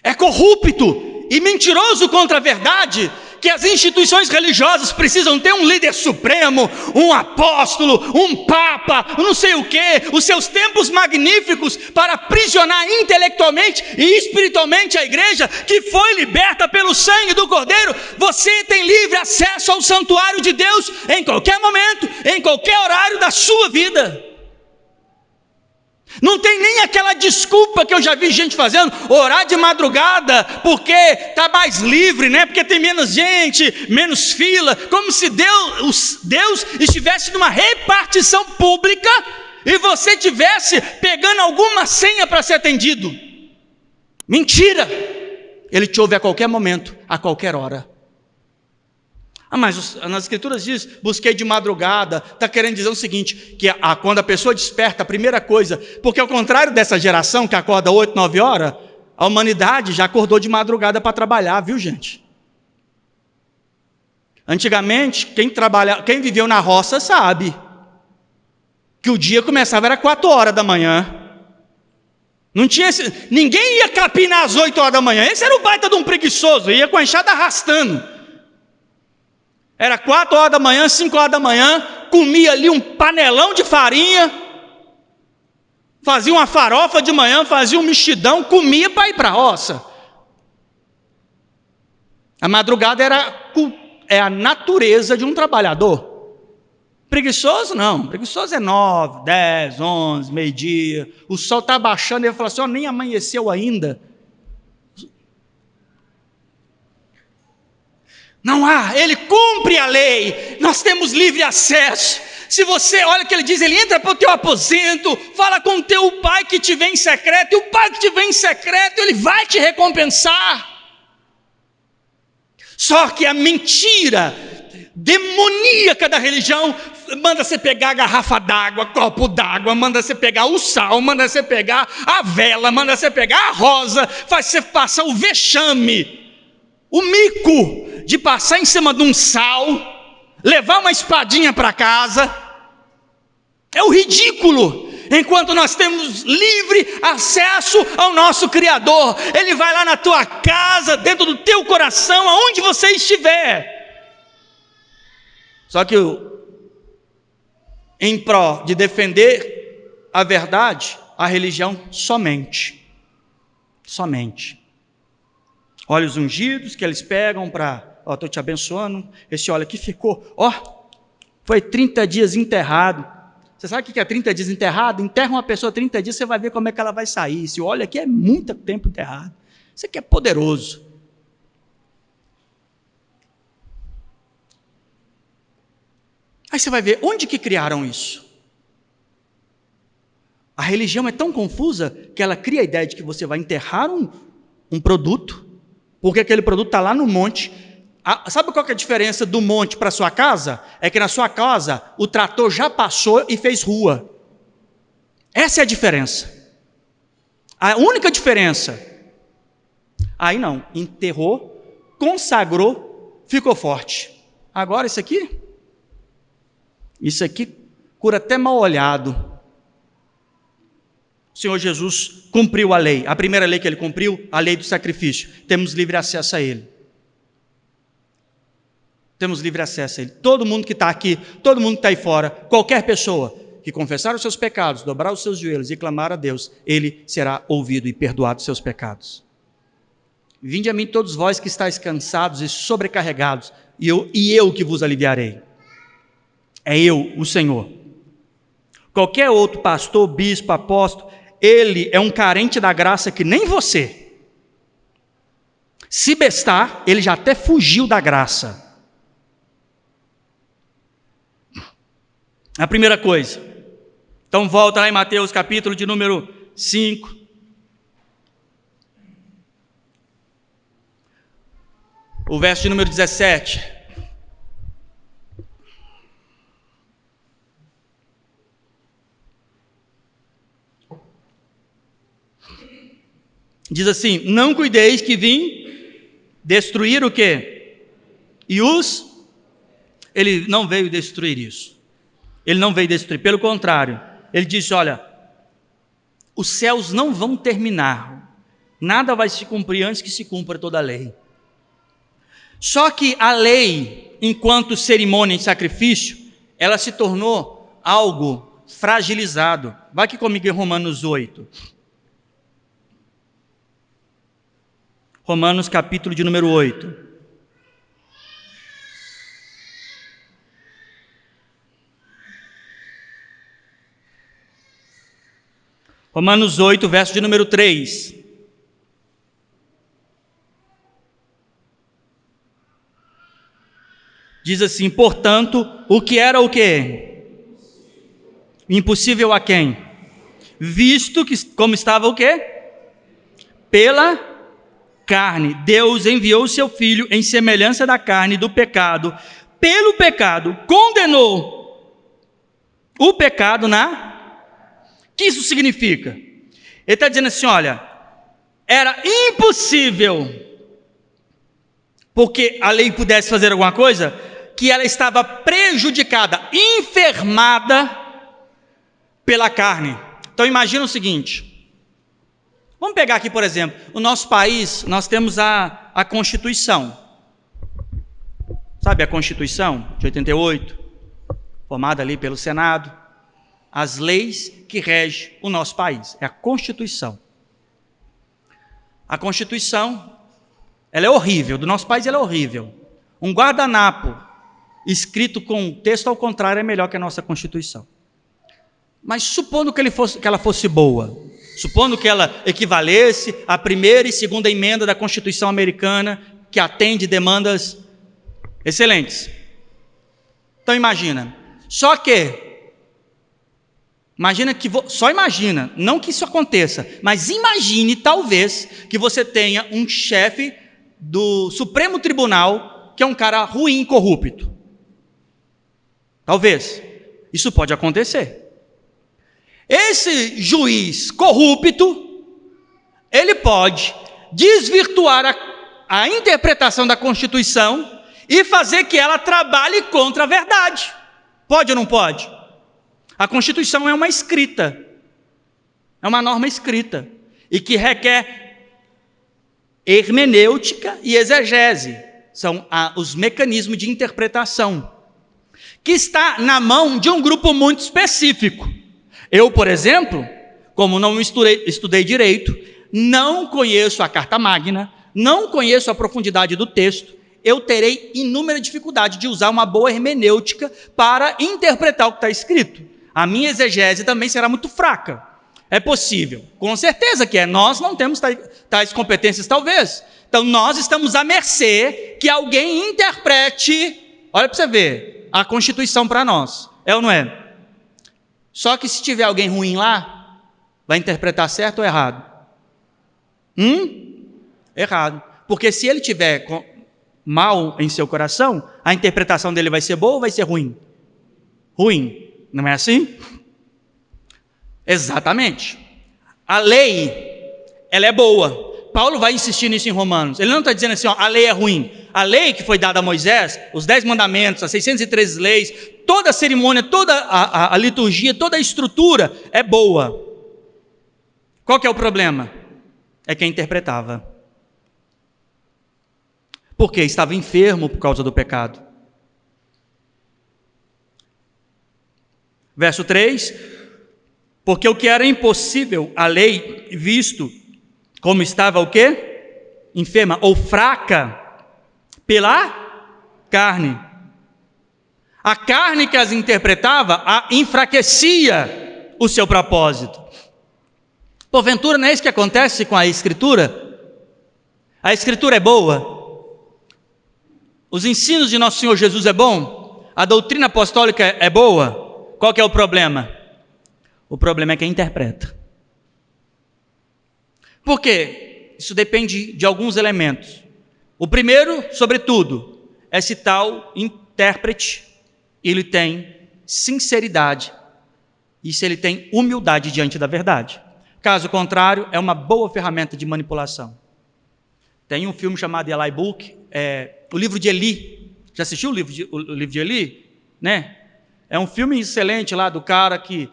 É corrupto e mentiroso contra a verdade que as instituições religiosas precisam ter um líder supremo, um apóstolo, um papa, não sei o quê, os seus templos magníficos para aprisionar intelectualmente e espiritualmente a igreja que foi liberta pelo sangue do Cordeiro. Você tem livre acesso ao santuário de Deus em qualquer momento, em qualquer horário da sua vida. Não tem nem aquela desculpa que eu já vi gente fazendo, orar de madrugada porque está mais livre, né? Porque tem menos gente, menos fila, como se Deus estivesse numa repartição pública e você estivesse pegando alguma senha para ser atendido. Mentira! Ele te ouve a qualquer momento, a qualquer hora. Mas nas Escrituras diz, busquei de madrugada. Está querendo dizer o seguinte, que quando a pessoa desperta, a primeira coisa, porque ao contrário dessa geração que acorda 8, 9 horas, a humanidade já acordou de madrugada para trabalhar, viu, gente? Antigamente, quem viveu na roça sabe que o dia começava era 4 horas da manhã. Não tinha ninguém ia capinar às 8 horas da manhã. Esse era o baita de um preguiçoso, ia com a enxada arrastando. Era 4 horas da manhã, 5 horas da manhã, comia ali um panelão de farinha, fazia uma farofa de manhã, fazia um mexidão, comia para ir para a roça. A madrugada é a natureza de um trabalhador. Preguiçoso não, preguiçoso é 9, 10, 11, meio-dia, o sol está baixando, ele fala assim, nem amanheceu ainda. Não há, ele cumpre a lei, nós temos livre acesso. Se você, olha o que ele diz, ele entra para o teu aposento, fala com o teu pai que te vê em secreto, e o pai que te vê em secreto, ele vai te recompensar. Só que a mentira demoníaca da religião manda você pegar a garrafa d'água, copo d'água, manda você pegar o sal, manda você pegar a vela, manda você pegar a rosa, faz você passar o vexame, o mico de passar em cima de um sal, levar uma espadinha para casa. É o ridículo. Enquanto nós temos livre acesso ao nosso Criador, Ele vai lá na tua casa, dentro do teu coração, aonde você estiver. Só que em prol de defender a verdade, a religião somente. Olhos ungidos que eles pegam para, estou te abençoando, esse óleo aqui ficou, foi 30 dias enterrado. Você sabe o que é 30 dias enterrado? Enterra uma pessoa 30 dias, você vai ver como é que ela vai sair. Esse óleo aqui é muito tempo enterrado. Isso aqui é poderoso. Aí você vai ver, onde que criaram isso? A religião é tão confusa que ela cria a ideia de que você vai enterrar um produto, porque aquele produto está lá no monte. Sabe qual que é a diferença do monte para a sua casa? É que na sua casa o trator já passou e fez rua. Essa é a diferença. A única diferença. Aí não, enterrou, consagrou, ficou forte. Agora isso aqui cura até mal olhado. O Senhor Jesus cumpriu a lei. A primeira lei que Ele cumpriu, a lei do sacrifício. Temos livre acesso a Ele. Temos livre acesso a Ele. Todo mundo que está aqui, todo mundo que está aí fora, qualquer pessoa que confessar os seus pecados, dobrar os seus joelhos e clamar a Deus, Ele será ouvido e perdoado os seus pecados. Vinde a mim todos vós que estáis cansados e sobrecarregados, e eu que vos aliviarei. É eu, o Senhor. Qualquer outro pastor, bispo, apóstolo, ele é um carente da graça que nem você. Se bestar, ele já até fugiu da graça. A primeira coisa. Então volta lá em Mateus capítulo de número 5. O verso de número 17. Diz assim, não cuideis que vim destruir o quê? Ele não veio destruir isso. Ele não veio destruir, pelo contrário. Ele disse, olha, os céus não vão terminar. Nada vai se cumprir antes que se cumpra toda a lei. Só que a lei, enquanto cerimônia e sacrifício, ela se tornou algo fragilizado. Vai aqui comigo em Romanos 8. Romanos capítulo de número 8. Romanos 8, verso de número 3. Diz assim, portanto, o que era o quê? Impossível a quem? Visto que, como estava o quê? Pela carne, Deus enviou o seu Filho em semelhança da carne do pecado. Pelo pecado, condenou o pecado na... O que isso significa? Ele está dizendo assim, olha, era impossível, porque a lei pudesse fazer alguma coisa, que ela estava prejudicada, enfermada pela carne. Então imagina o seguinte, vamos pegar aqui, por exemplo, o nosso país, nós temos a Constituição. Sabe a Constituição de 88, formada ali pelo Senado? As leis que regem o nosso país, é a Constituição. A Constituição, ela é horrível, do nosso país ela é horrível. Um guardanapo escrito com texto ao contrário é melhor que a nossa Constituição. Mas supondo que ela fosse boa, supondo que ela equivalesse à primeira e segunda emenda da Constituição americana, que atende demandas excelentes. Então imagina, só imagina, não que isso aconteça, mas imagine talvez que você tenha um chefe do Supremo Tribunal que é um cara ruim, corrupto. Talvez, isso pode acontecer. Esse juiz corrupto, ele pode desvirtuar a interpretação da Constituição e fazer que ela trabalhe contra a verdade. Pode ou não pode? A Constituição é uma escrita, é uma norma escrita, e que requer hermenêutica e exegese, são os mecanismos de interpretação, que está na mão de um grupo muito específico. Eu, por exemplo, como não estudei direito, não conheço a Carta Magna, não conheço a profundidade do texto, eu terei inúmera dificuldade de usar uma boa hermenêutica para interpretar o que está escrito. A minha exegese também será muito fraca. É possível, com certeza que é. Nós não temos tais competências, talvez. Então, nós estamos à mercê que alguém interprete, olha para você ver, a Constituição para nós. É ou não é? Só que se tiver alguém ruim lá, vai interpretar certo ou errado? Errado. Porque se ele tiver mal em seu coração, a interpretação dele vai ser boa ou vai ser ruim? Ruim. Não é assim? Exatamente. A lei, ela é boa. Paulo vai insistir nisso em Romanos. Ele não está dizendo assim, ó, a lei é ruim. A lei que foi dada a Moisés, os 10 mandamentos, as 613 leis, toda a cerimônia, toda a liturgia, toda a estrutura é boa. Qual que é o problema? É quem interpretava. Porque estava enfermo por causa do pecado. Verso 3, porque o que era impossível a lei, visto como estava o quê? Enferma ou fraca pela carne. A carne que as interpretava a enfraquecia o seu propósito. Porventura não é isso que acontece com a Escritura? A Escritura é boa. Os ensinos de nosso Senhor Jesus é bom. A doutrina apostólica é boa. Qual que é o problema? O problema é quem interpreta. Por quê? Isso depende de alguns elementos. O primeiro, sobretudo, é se tal intérprete, ele tem sinceridade e se ele tem humildade diante da verdade. Caso contrário, é uma boa ferramenta de manipulação. Tem um filme chamado Eli Book, o livro de Eli. Já assistiu o livro de Eli? Né? É um filme excelente lá do cara que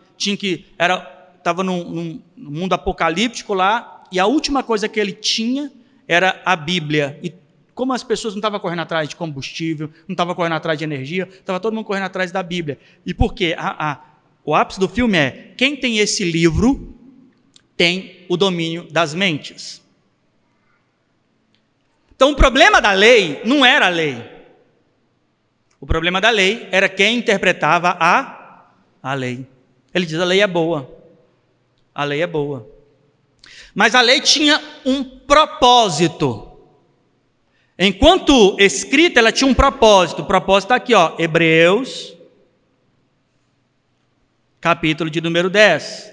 estava num mundo apocalíptico lá, e a última coisa que ele tinha era a Bíblia. E como as pessoas não estavam correndo atrás de combustível, não estavam correndo atrás de energia, estava todo mundo correndo atrás da Bíblia. E por quê? O ápice do filme é, quem tem esse livro tem o domínio das mentes. Então o problema da lei não era a lei. O problema da lei era quem interpretava a lei. Ele diz, a lei é boa. A lei é boa. Mas a lei tinha um propósito. Enquanto escrita, ela tinha um propósito. O propósito está aqui, ó, Hebreus, capítulo de número 10.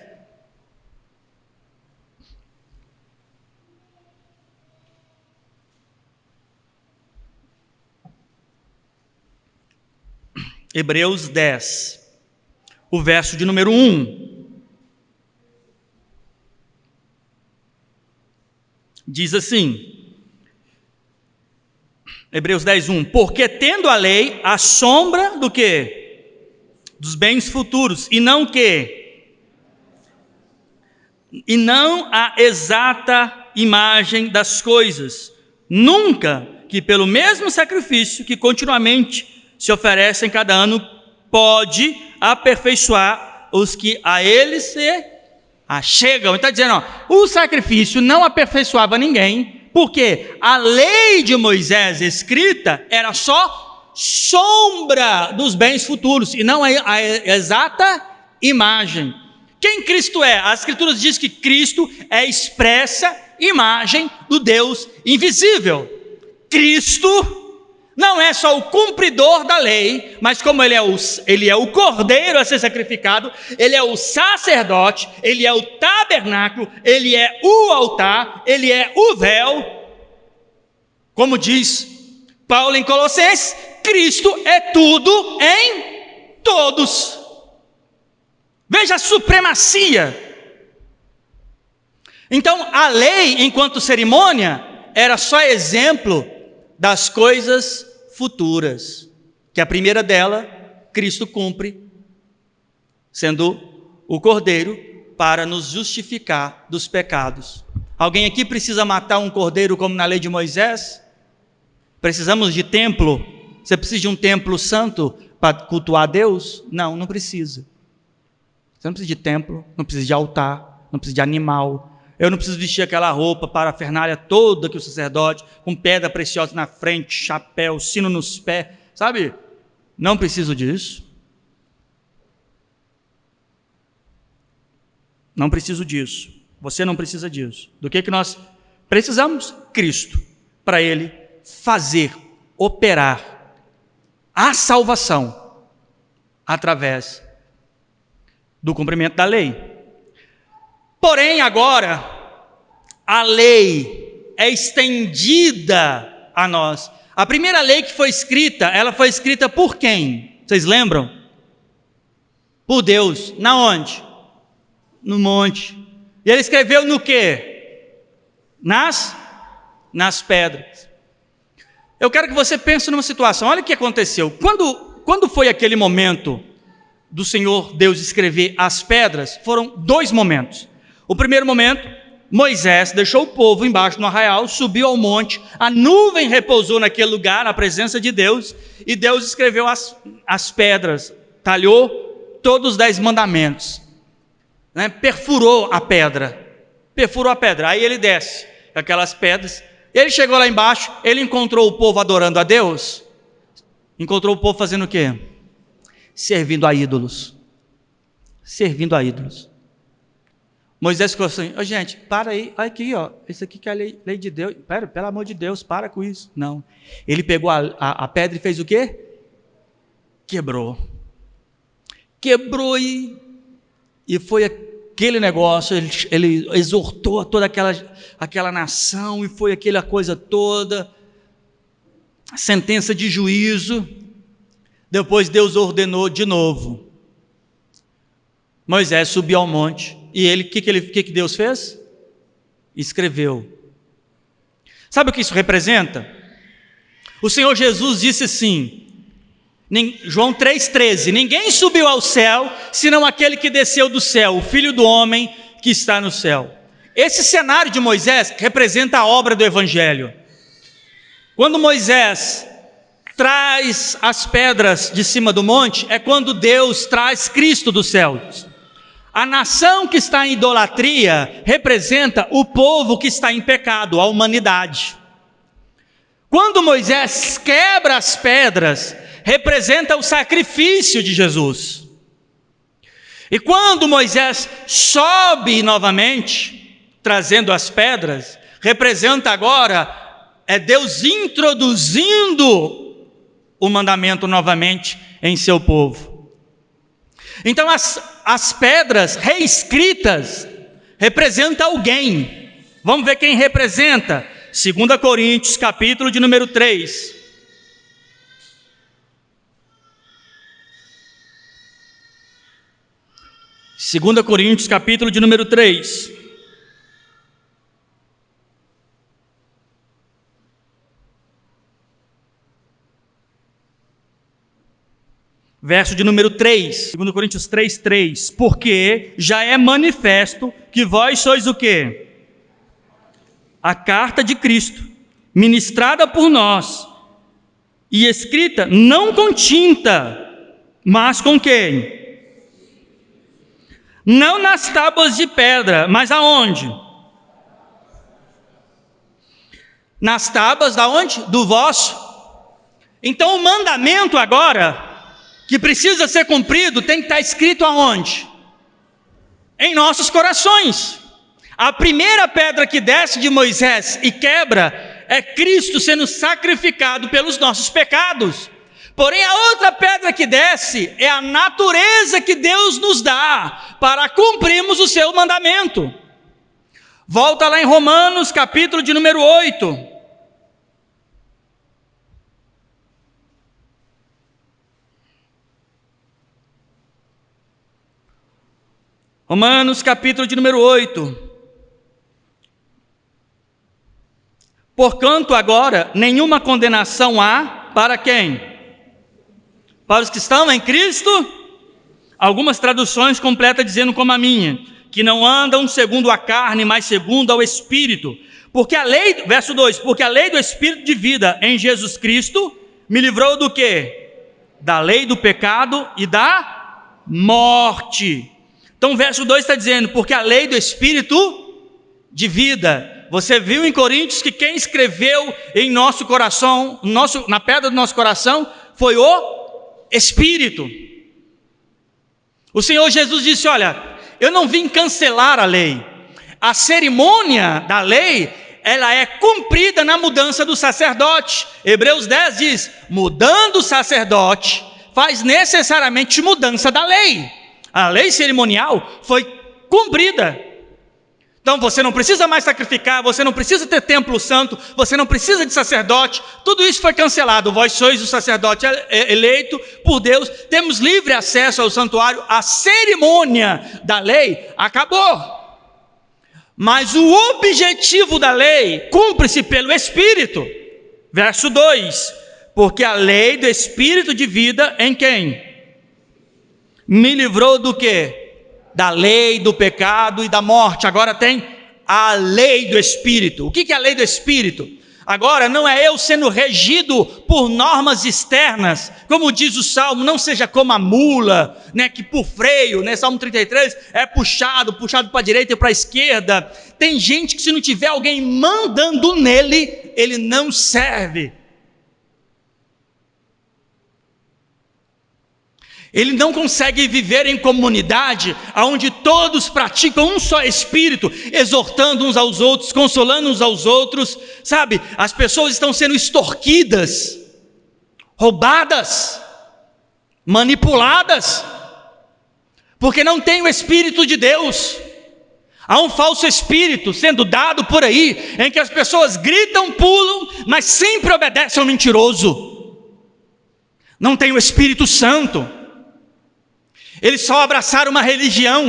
Hebreus 10, o verso de número 1. Diz assim, Hebreus 10, 1. Porque tendo a lei a sombra do quê? Dos bens futuros, e não quê? E não a exata imagem das coisas. Nunca que pelo mesmo sacrifício que continuamente se oferecem cada ano, pode aperfeiçoar os que a ele se achegam. Ele está dizendo, ó, o sacrifício não aperfeiçoava ninguém, porque a lei de Moisés escrita era só sombra dos bens futuros, e não a exata imagem. Quem Cristo é? As Escrituras dizem que Cristo é a expressa imagem do Deus invisível. Cristo não é só o cumpridor da lei, mas como ele é o cordeiro a ser sacrificado, ele é o sacerdote, ele é o tabernáculo, ele é o altar, ele é o véu. Como diz Paulo em Colossenses, Cristo é tudo em todos. Veja a supremacia. Então, a lei, enquanto cerimônia, era só exemplo das coisas futuras, que a primeira dela, Cristo cumpre, sendo o cordeiro para nos justificar dos pecados. Alguém aqui precisa matar um cordeiro como na lei de Moisés? Precisamos de templo? Você precisa de um templo santo para cultuar a Deus? Não, não precisa. Você não precisa de templo, não precisa de altar, não precisa de animal. Eu não preciso vestir aquela roupa parafernália toda que o sacerdote, com pedra preciosa na frente, chapéu, sino nos pés, sabe? Não preciso disso. Não preciso disso. Você não precisa disso. Do que nós precisamos? Cristo, para Ele fazer, operar a salvação através do cumprimento da lei. Porém, agora, a lei é estendida a nós. A primeira lei que foi escrita, ela foi escrita por quem? Vocês lembram? Por Deus. Na onde? No monte. E ele escreveu no quê? Nas pedras. Eu quero que você pense numa situação. Olha o que aconteceu. Quando foi aquele momento do Senhor Deus escrever as pedras, foram 2 momentos. O primeiro momento, Moisés deixou o povo embaixo no arraial, subiu ao monte, a nuvem repousou naquele lugar, na presença de Deus, e Deus escreveu as pedras, talhou todos os 10 mandamentos, né? Perfurou a pedra, aí ele desce com aquelas pedras, ele chegou lá embaixo, ele encontrou o povo adorando a Deus, encontrou o povo fazendo o quê? Servindo a ídolos. Moisés ficou assim, gente, para aí, olha aqui, ó, isso aqui que é a lei de Deus, pelo amor de Deus, para com isso. Não, ele pegou a pedra e fez o quê? Quebrou e foi aquele negócio, ele exortou toda aquela nação, e foi aquela coisa toda, sentença de juízo. Depois Deus ordenou de novo, Moisés subiu ao monte, e ele, o que Deus fez? Escreveu. Sabe o que isso representa? O Senhor Jesus disse assim, João 3,13, ninguém subiu ao céu, senão aquele que desceu do céu, o Filho do homem que está no céu. Esse cenário de Moisés representa a obra do Evangelho. Quando Moisés traz as pedras de cima do monte, é quando Deus traz Cristo dos céus. A nação que está em idolatria representa o povo que está em pecado, a humanidade. Quando Moisés quebra as pedras, representa o sacrifício de Jesus. E quando Moisés sobe novamente, trazendo as pedras, representa agora, Deus introduzindo o mandamento novamente em seu povo. Então as pedras reescritas representam alguém. Vamos ver quem representa. 2 Coríntios, capítulo de número 3. 2 Coríntios, capítulo de número 3. Verso de número 3, 2 Coríntios 3, 3. Porque já é manifesto que vós sois o quê? A carta de Cristo, ministrada por nós, e escrita não com tinta, mas com quem? Não nas tábuas de pedra, mas aonde? Nas tábuas da onde? Do vosso. Então o mandamento agora, que precisa ser cumprido, tem que estar escrito aonde? Em nossos corações. A primeira pedra que desce de Moisés e quebra é Cristo sendo sacrificado pelos nossos pecados. Porém, a outra pedra que desce é a natureza que Deus nos dá para cumprirmos o seu mandamento. Volta lá em Romanos, capítulo de número 8. Romanos, capítulo de número 8. Porquanto agora nenhuma condenação há para quem? Para os que estão em Cristo? Algumas traduções completam dizendo como a minha, que não andam segundo a carne, mas segundo ao Espírito. Porque a lei, verso 2, porque a lei do Espírito de vida em Jesus Cristo me livrou do quê? Da lei do pecado e da morte. Então o verso 2 está dizendo, porque a lei do Espírito de vida. Você viu em Coríntios que quem escreveu em nosso coração, na pedra do nosso coração, foi o Espírito. O Senhor Jesus disse, olha, eu não vim cancelar a lei. A cerimônia da lei, ela é cumprida na mudança do sacerdote. Hebreus 10 diz, mudando o sacerdote, faz necessariamente mudança da lei. A lei cerimonial foi cumprida. Então você não precisa mais sacrificar, você não precisa ter templo santo, você não precisa de sacerdote, tudo isso foi cancelado. Vós sois o sacerdote eleito por Deus, temos livre acesso ao santuário, a cerimônia da lei acabou. Mas o objetivo da lei cumpre-se pelo Espírito. Verso 2, porque a lei do Espírito de vida em quem? Me livrou do quê? Da lei, do pecado e da morte. Agora tem a lei do Espírito. O que é a lei do Espírito? Agora não é eu sendo regido por normas externas, como diz o Salmo, não seja como a mula, né, que por freio, né, Salmo 33, é puxado para a direita e para a esquerda. Tem gente que se não tiver alguém mandando nele, ele não serve. Ele não consegue viver em comunidade, onde todos praticam um só Espírito, exortando uns aos outros, consolando uns aos outros, sabe? As pessoas estão sendo extorquidas, roubadas, manipuladas, porque não tem o Espírito de Deus. Há um falso espírito sendo dado por aí, em que as pessoas gritam, pulam, mas sempre obedecem ao mentiroso. Não tem o Espírito Santo. Eles só abraçaram uma religião,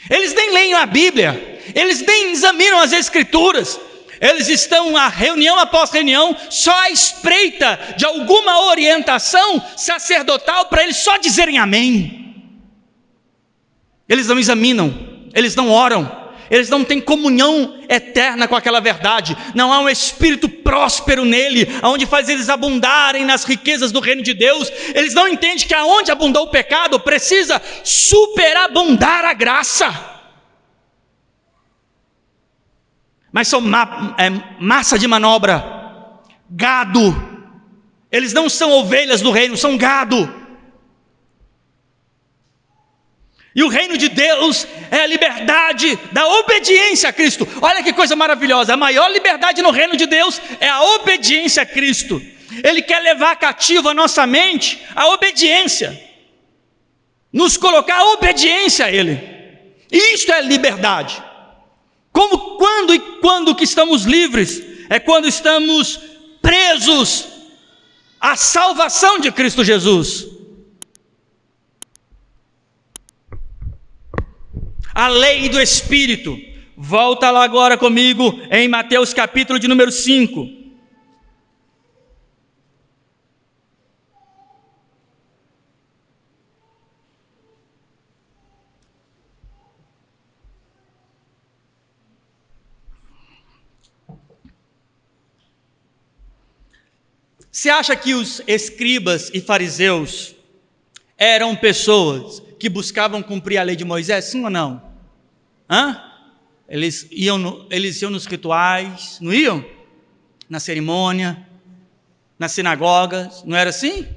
eles nem leem a Bíblia, eles nem examinam as Escrituras, eles estão a reunião após reunião, só à espreita de alguma orientação sacerdotal para eles só dizerem amém. Eles não examinam, eles não oram, eles não têm comunhão eterna com aquela verdade, não há um espírito próspero nele, onde faz eles abundarem nas riquezas do reino de Deus. Eles não entendem que aonde abundou o pecado, precisa superabundar a graça. Mas são massa de manobra, gado. Eles não são ovelhas do reino, são gado. E o reino de Deus é a liberdade da obediência a Cristo. Olha que coisa maravilhosa, a maior liberdade no reino de Deus é a obediência a Cristo. Ele quer levar cativo a nossa mente, a obediência, nos colocar a obediência a Ele. Isto é liberdade. Como, quando que estamos livres? É quando estamos presos à salvação de Cristo Jesus. A lei do Espírito. Volta lá agora comigo em Mateus capítulo de número 5. Você acha que os escribas e fariseus eram pessoas que buscavam cumprir a lei de Moisés, sim ou não? Eles iam nos rituais, não iam? Na cerimônia, nas sinagogas, não era assim?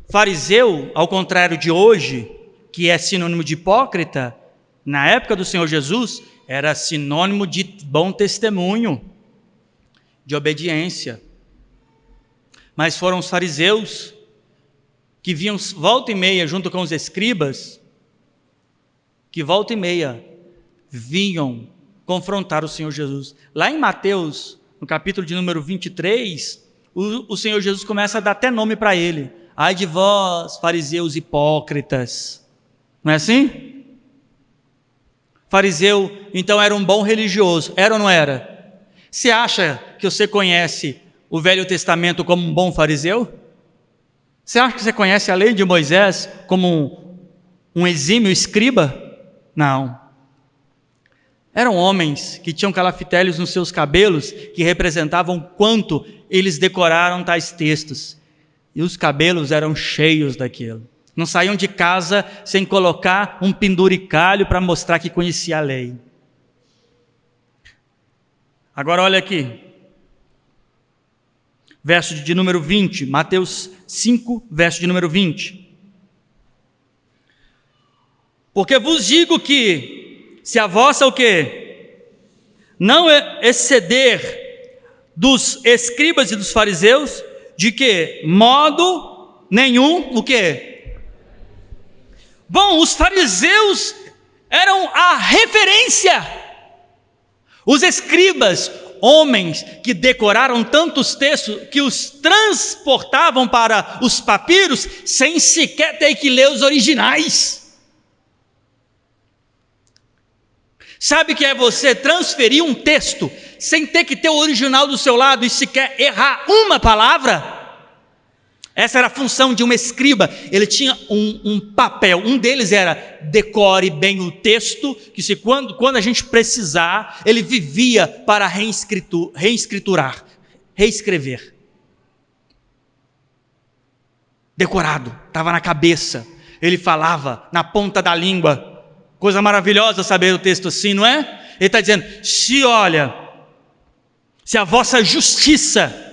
Fariseu, ao contrário de hoje, que é sinônimo de hipócrita, na época do Senhor Jesus, era sinônimo de bom testemunho, de obediência. Mas foram os fariseus que vinham volta e meia junto com os escribas, que volta e meia vinham confrontar o Senhor Jesus. Lá em Mateus, no capítulo de número 23, o Senhor Jesus começa a dar até nome para ele. Ai de vós, fariseus hipócritas. Não é assim? Fariseu, então, era um bom religioso. Era ou não era? Você acha que você conhece o Velho Testamento como um bom fariseu? Você acha que você conhece a lei de Moisés como um exímio escriba? Não. Eram homens que tinham calafiteles nos seus cabelos, que representavam quanto eles decoraram tais textos. E os cabelos eram cheios daquilo. Não saíam de casa sem colocar um penduricalho para mostrar que conhecia a lei. Agora olha aqui. Verso de número 20, Mateus 5, verso de número 20. Porque vos digo que, se a vossa o quê? Não exceder dos escribas e dos fariseus, de que modo nenhum, o quê? Bom, os fariseus eram a referência. Os escribas, homens que decoraram tantos textos que os transportavam para os papiros sem sequer ter que ler os originais. Sabe o que é você transferir um texto sem ter que ter o original do seu lado e sequer errar uma palavra? Essa era a função de um escriba. Ele tinha um papel, um deles era decore bem o texto, que se quando a gente precisar, ele vivia para reescriturar, reescrever. Decorado, estava na cabeça, ele falava na ponta da língua. Coisa maravilhosa saber o texto assim, não é? Ele está dizendo, se a vossa justiça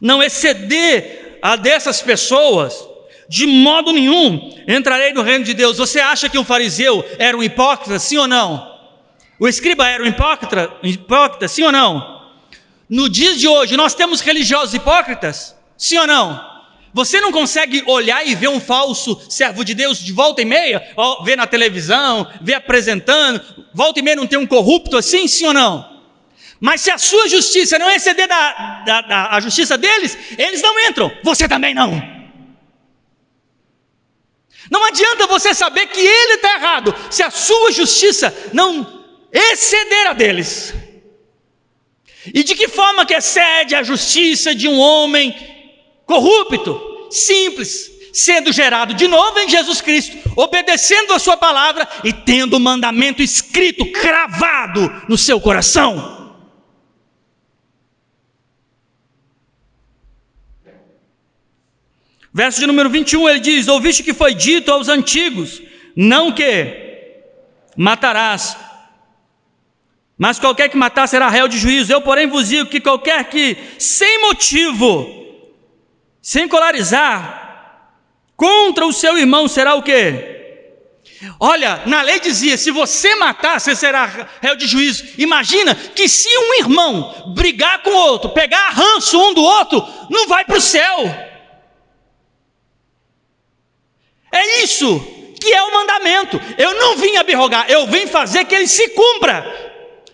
não exceder a dessas pessoas, de modo nenhum entrarei no reino de Deus. Você acha que um fariseu era um hipócrita, sim ou não? O escriba era um hipócrita, sim ou não? No dia de hoje nós temos religiosos hipócritas, sim ou não? Você não consegue olhar e ver um falso servo de Deus de volta e meia, ver na televisão, ver apresentando, volta e meia não tem um corrupto assim, sim ou não? Mas se a sua justiça não exceder a justiça deles, eles não entram, você também não. Não adianta você saber que ele está errado, se a sua justiça não exceder a deles. E de que forma que excede a justiça de um homem corrupto? Simples, sendo gerado de novo em Jesus Cristo, obedecendo a sua palavra e tendo o mandamento escrito, cravado no seu coração. Verso de número 21, ele diz, ouviste que foi dito aos antigos, não que matarás, mas qualquer que matar será réu de juízo. Eu, porém, vos digo que qualquer que, sem motivo, sem colarizar, contra o seu irmão, será o quê? Olha, na lei dizia, se você matar, você será réu de juízo. Imagina que se um irmão brigar com o outro, pegar ranço um do outro, não vai para o céu. É isso que é o mandamento. Eu não vim abrogar, eu vim fazer que ele se cumpra.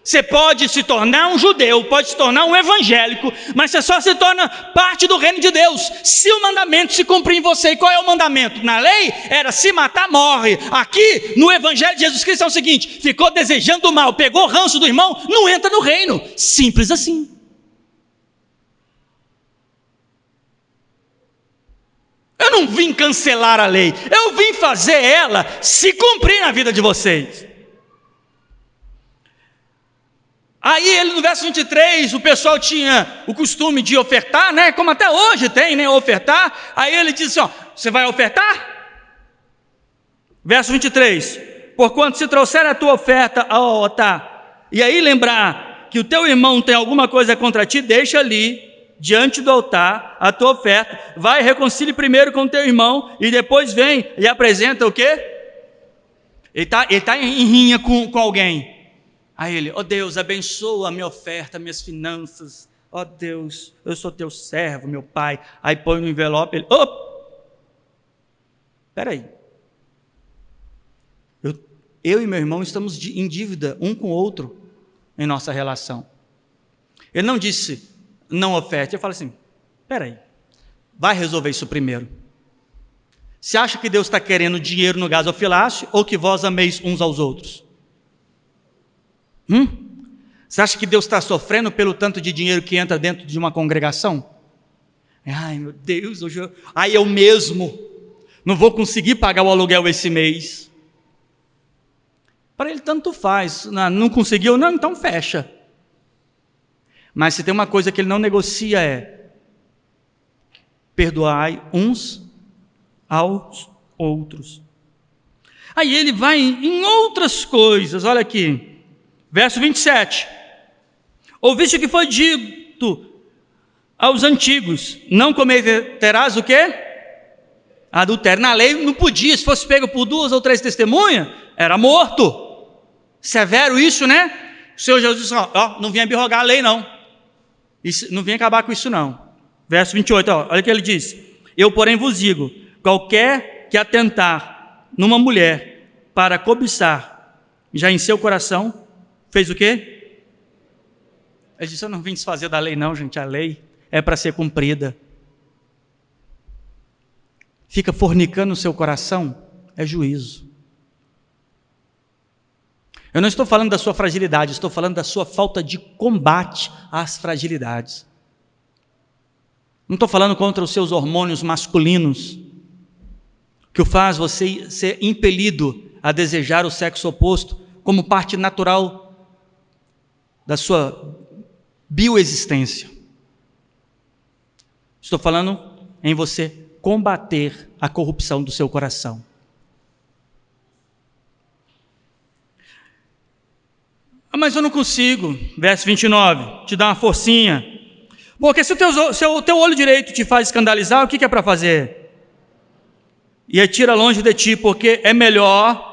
Você pode se tornar um judeu, pode se tornar um evangélico, mas você só se torna parte do reino de Deus se o mandamento se cumprir em você. E qual é o mandamento? Na lei era se matar, morre. Aqui no evangelho de Jesus Cristo é o seguinte: ficou desejando o mal, pegou o ranço do irmão, não entra no reino. Simples assim. Eu não vim cancelar a lei, eu vim fazer ela se cumprir na vida de vocês. Aí ele no verso 23, o pessoal tinha o costume de ofertar, né? Como até hoje tem, né? Ofertar. Aí ele diz assim, ó, você vai ofertar? Verso 23, porquanto se trouxer a tua oferta ao altar, e aí lembrar que o teu irmão tem alguma coisa contra ti, deixa ali, diante do altar, a tua oferta, vai e reconcilie primeiro com o teu irmão, e depois vem e apresenta o quê? Ele está em rinha com alguém. Aí ele, ó Deus, abençoa a minha oferta, minhas finanças. Ó Deus, eu sou teu servo, meu pai. Aí põe no envelope, ele, espera aí. Eu e meu irmão estamos em dívida um com o outro em nossa relação. Ele não disse, não oferte. Ele fala assim, espera aí, vai resolver isso primeiro. Você acha que Deus está querendo dinheiro no gasofilácio ou que vós ameis uns aos outros? Você acha que Deus está sofrendo pelo tanto de dinheiro que entra dentro de uma congregação? Ai meu Deus, aí eu mesmo não vou conseguir pagar o aluguel esse mês. Para ele tanto faz, não conseguiu, não, então fecha. Mas se tem uma coisa que ele não negocia é: perdoai uns aos outros. Aí ele vai em outras coisas, olha aqui. Verso 27, ouviste que foi dito aos antigos, não cometerás o quê? Adultério. Na lei não podia, se fosse pego por 2 ou 3 testemunhas, era morto. Severo isso, né? O Senhor Jesus disse, não vinha abrogar a lei não, isso, não vinha acabar com isso não. Verso 28, olha o que ele diz, eu porém vos digo, qualquer que atentar numa mulher para cobiçar, já em seu coração, fez o quê? Ele disse, eu não vim desfazer da lei não, gente, a lei é para ser cumprida. Fica fornicando no seu coração, é juízo. Eu não estou falando da sua fragilidade, estou falando da sua falta de combate às fragilidades. Não estou falando contra os seus hormônios masculinos, que o faz você ser impelido a desejar o sexo oposto como parte natural da sua bioexistência. Estou falando em você combater a corrupção do seu coração. Mas eu não consigo, verso 29, te dá uma forcinha. Porque se o teu olho direito te faz escandalizar, o que é para fazer? E atira longe de ti, porque é melhor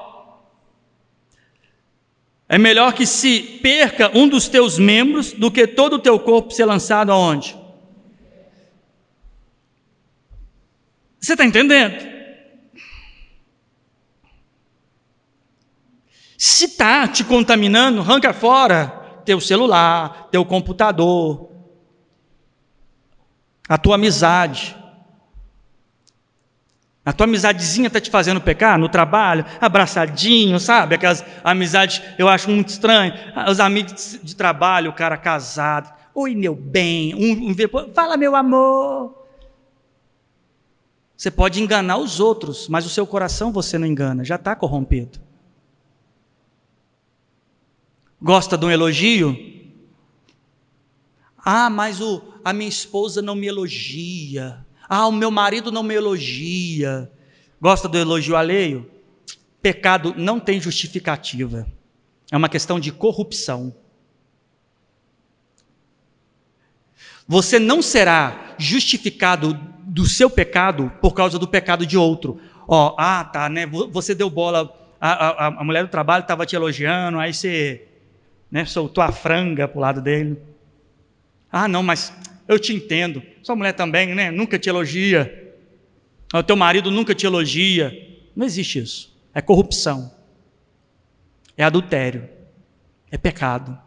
que se perca um dos teus membros do que todo o teu corpo ser lançado aonde? Você está entendendo? Se está te contaminando, arranca fora teu celular, teu computador, a tua amizade. A tua amizadezinha está te fazendo pecar no trabalho, abraçadinho, sabe? Aquelas amizades, eu acho muito estranho. Os amigos de trabalho, o cara casado. Oi, meu bem. Fala, meu amor. Você pode enganar os outros, mas o seu coração você não engana, já está corrompido. Gosta de um elogio? Mas a minha esposa não me elogia. O meu marido não me elogia. Gosta do elogio alheio? Pecado não tem justificativa. É uma questão de corrupção. Você não será justificado do seu pecado por causa do pecado de outro. Né? Você deu bola, a mulher do trabalho estava te elogiando, aí você, né, soltou a franga para o lado dele. Não, mas eu te entendo. Sua mulher também, né? Nunca te elogia. O teu marido nunca te elogia. Não existe isso. É corrupção. É adultério. É pecado.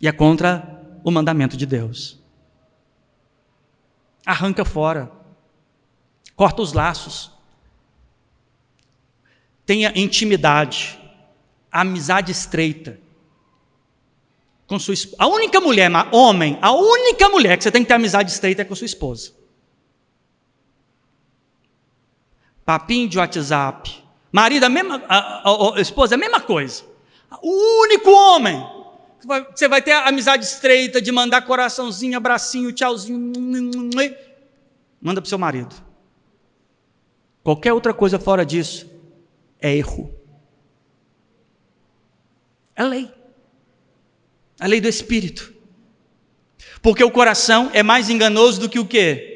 e é contra o mandamento de Deus. Arranca fora, corta os laços, tenha intimidade, amizade estreita com sua esposa. A única mulher, homem, a única mulher que você tem que ter amizade estreita é com sua esposa. Papinho de WhatsApp, marido, a esposa, a mesma coisa. O único homem, você vai ter a amizade estreita de mandar coraçãozinho, abracinho, tchauzinho, manda para o seu marido. Qualquer outra coisa fora disso é erro. É lei. A lei do Espírito. Porque o coração é mais enganoso do que o quê?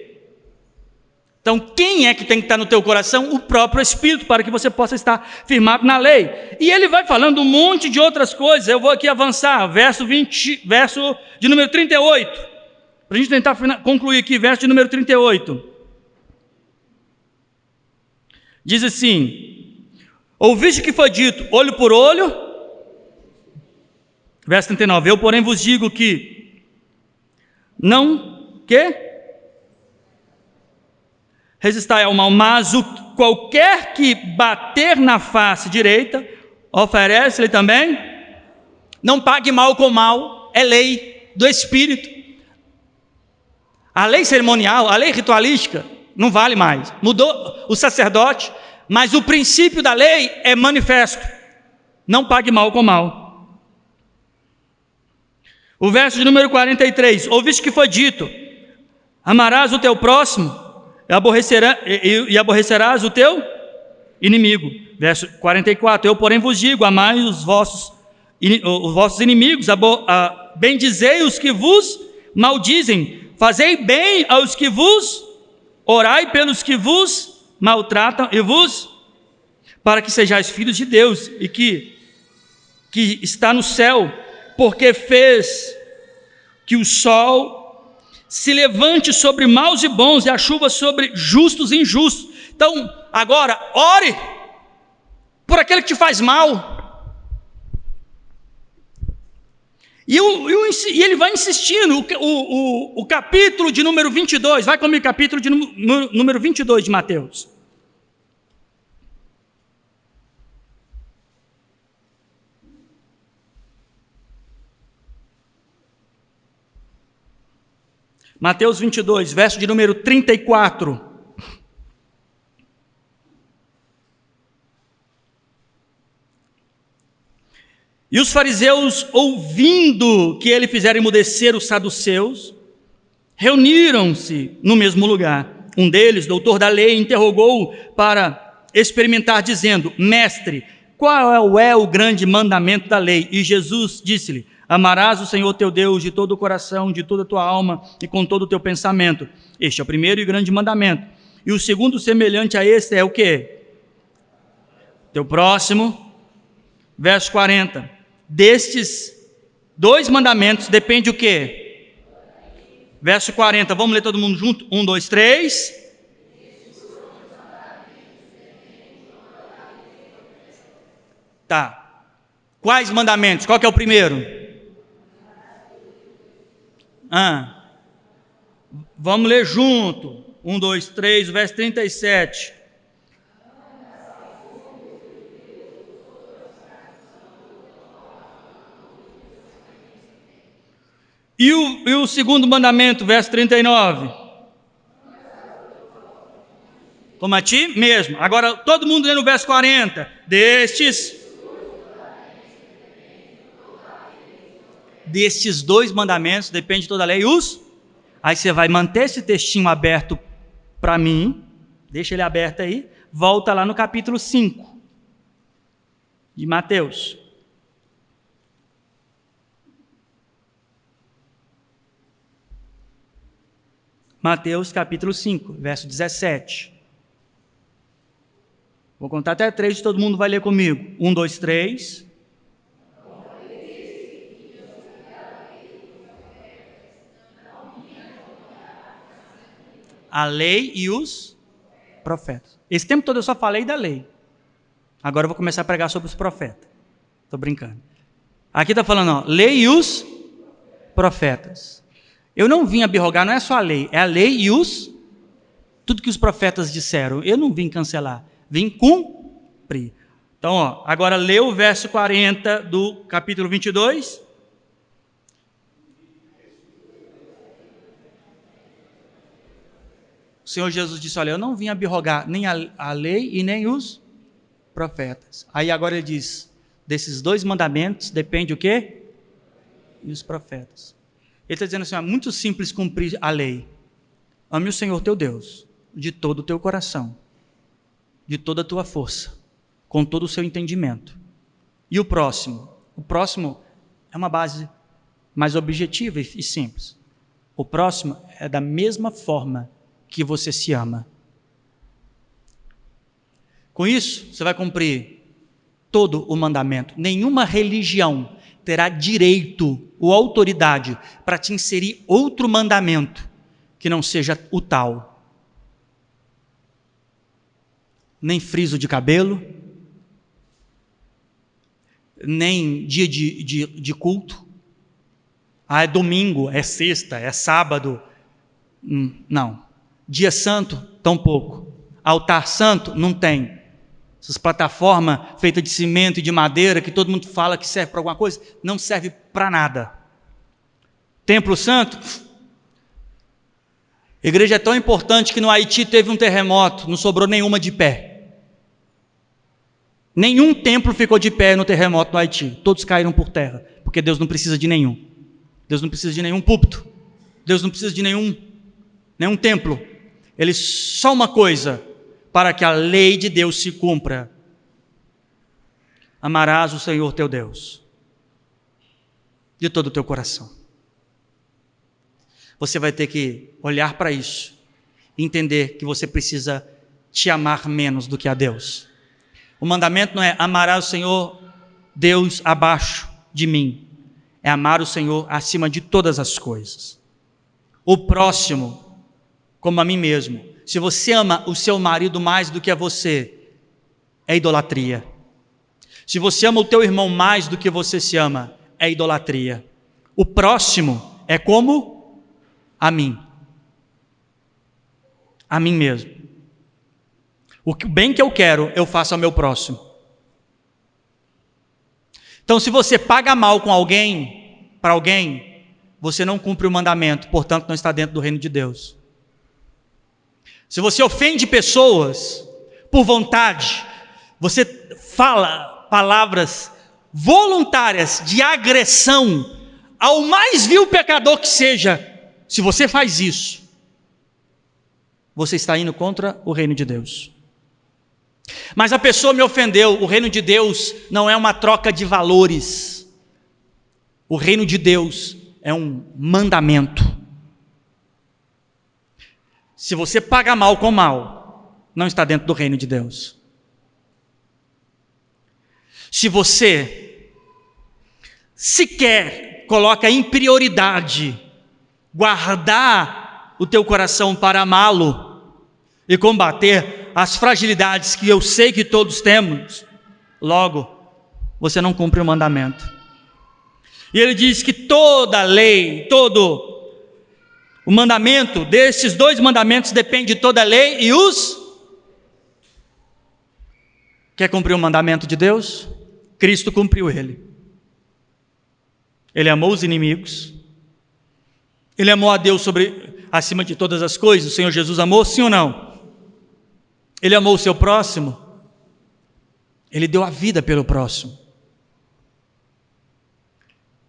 Então, quem é que tem que estar no teu coração? O próprio Espírito, para que você possa estar firmado na lei. E ele vai falando um monte de outras coisas. Eu vou aqui avançar, verso de número 38. Para a gente tentar concluir aqui, verso de número 38. Diz assim: ouviste que foi dito, olho por olho. Verso 39. Eu, porém, vos digo que não, resistai ao mal, mas qualquer que bater na face direita, oferece-lhe também, não pague mal com mal, é lei do Espírito. A lei cerimonial, a lei ritualística, não vale mais, mudou o sacerdote, mas o princípio da lei é manifesto, não pague mal com mal. O verso de número 43, ouviste que foi dito, amarás o teu próximo, e aborrecerás o teu inimigo. Verso 44, eu porém vos digo, amai os vossos inimigos, bendizei os que vos maldizem, fazei bem aos que vos, orai pelos que vos maltratam e vos, para que sejais filhos de Deus, e que está no céu, porque fez que o sol se levante sobre maus e bons, e a chuva sobre justos e injustos. Então, agora, ore por aquele que te faz mal. E ele vai insistindo, o capítulo de número 22, vai comigo, capítulo de número 22 de Mateus. Mateus 22, verso de número 34. E os fariseus, ouvindo que ele fizera emudecer os saduceus, reuniram-se no mesmo lugar. Um deles, doutor da lei, interrogou-o para experimentar, dizendo: mestre, qual é o grande mandamento da lei? E Jesus disse-lhe: amarás o Senhor teu Deus de todo o coração, de toda a tua alma e com todo o teu pensamento. Este é o primeiro e grande mandamento. E o segundo, semelhante a este, é o quê? Teu próximo. Verso 40. Destes dois mandamentos depende o quê? Verso 40. Vamos ler todo mundo junto? 1, 2, 3. Tá. Quais mandamentos? Qual que é o primeiro? Vamos ler junto. 1, 2, 3, verso 37. E o segundo mandamento, verso 39. Como a ti mesmo. Agora todo mundo lê no verso 40. Destes dois mandamentos depende toda a lei. Aí você vai manter esse textinho aberto para mim, deixa ele aberto aí, volta lá no capítulo 5 de Mateus. Mateus capítulo 5, verso 17. Vou contar até 3 e todo mundo vai ler comigo. 1, 2, 3. A lei e os profetas. Esse tempo todo eu só falei da lei. Agora eu vou começar a pregar sobre os profetas. Estou brincando. Aqui está falando, ó, lei e os profetas. Eu não vim abrogar, não é só a lei, é a lei e tudo que os profetas disseram. Eu não vim cancelar, vim cumprir. Então, agora lê o verso 40 do capítulo 22. O Senhor Jesus disse, olha, eu não vim abrogar nem a lei e nem os profetas. Aí agora ele diz, desses 2 mandamentos depende o quê? E os profetas. Ele está dizendo assim, é muito simples cumprir a lei. Ame o Senhor teu Deus, de todo o teu coração, de toda a tua força, com todo o seu entendimento. E o próximo? O próximo é uma base mais objetiva e simples. O próximo é da mesma forma que você se ama. Com isso, você vai cumprir todo o mandamento. Nenhuma religião terá direito ou autoridade para te inserir outro mandamento que não seja o tal. Nem friso de cabelo, nem dia de culto. Ah, é domingo, é sexta, é sábado. Não. Dia santo, tampouco. Altar santo, não tem. Essas plataformas feitas de cimento e de madeira, que todo mundo fala que serve para alguma coisa, não serve para nada. Templo santo. A igreja é tão importante que no Haiti teve um terremoto, não sobrou nenhuma de pé. Nenhum templo ficou de pé no terremoto no Haiti. Todos caíram por terra, porque Deus não precisa de nenhum. Deus não precisa de nenhum púlpito. Deus não precisa de nenhum templo. Ele só uma coisa, para que a lei de Deus se cumpra. Amarás o Senhor teu Deus de todo o teu coração. Você vai ter que olhar para isso e entender que você precisa te amar menos do que a Deus. O mandamento não é amarás o Senhor Deus abaixo de mim. É amar o Senhor acima de todas as coisas. O próximo como a mim mesmo. Se você ama o seu marido mais do que a você, é idolatria. Se você ama o teu irmão mais do que você se ama, é idolatria. O próximo é como a mim. A mim mesmo. O bem que eu quero, eu faço ao meu próximo. Então, se você paga mal com alguém, para alguém, você não cumpre o mandamento, portanto não está dentro do reino de Deus. Se você ofende pessoas por vontade, você fala palavras voluntárias de agressão ao mais vil pecador que seja, se você faz isso, você está indo contra o reino de Deus. Mas a pessoa me ofendeu. O reino de Deus não é uma troca de valores. O reino de Deus é um mandamento. Se você paga mal com mal, não está dentro do reino de Deus. Se você sequer coloca em prioridade guardar o teu coração para amá-lo e combater as fragilidades que eu sei que todos temos, logo, você não cumpre o mandamento. E ele diz que toda a lei, todo o mandamento, desses 2 mandamentos depende de toda a lei e os... Quer cumprir o mandamento de Deus? Cristo cumpriu ele. Ele amou os inimigos. Ele amou a Deus acima de todas as coisas. O Senhor Jesus amou, sim ou não? Ele amou o seu próximo. Ele deu a vida pelo próximo.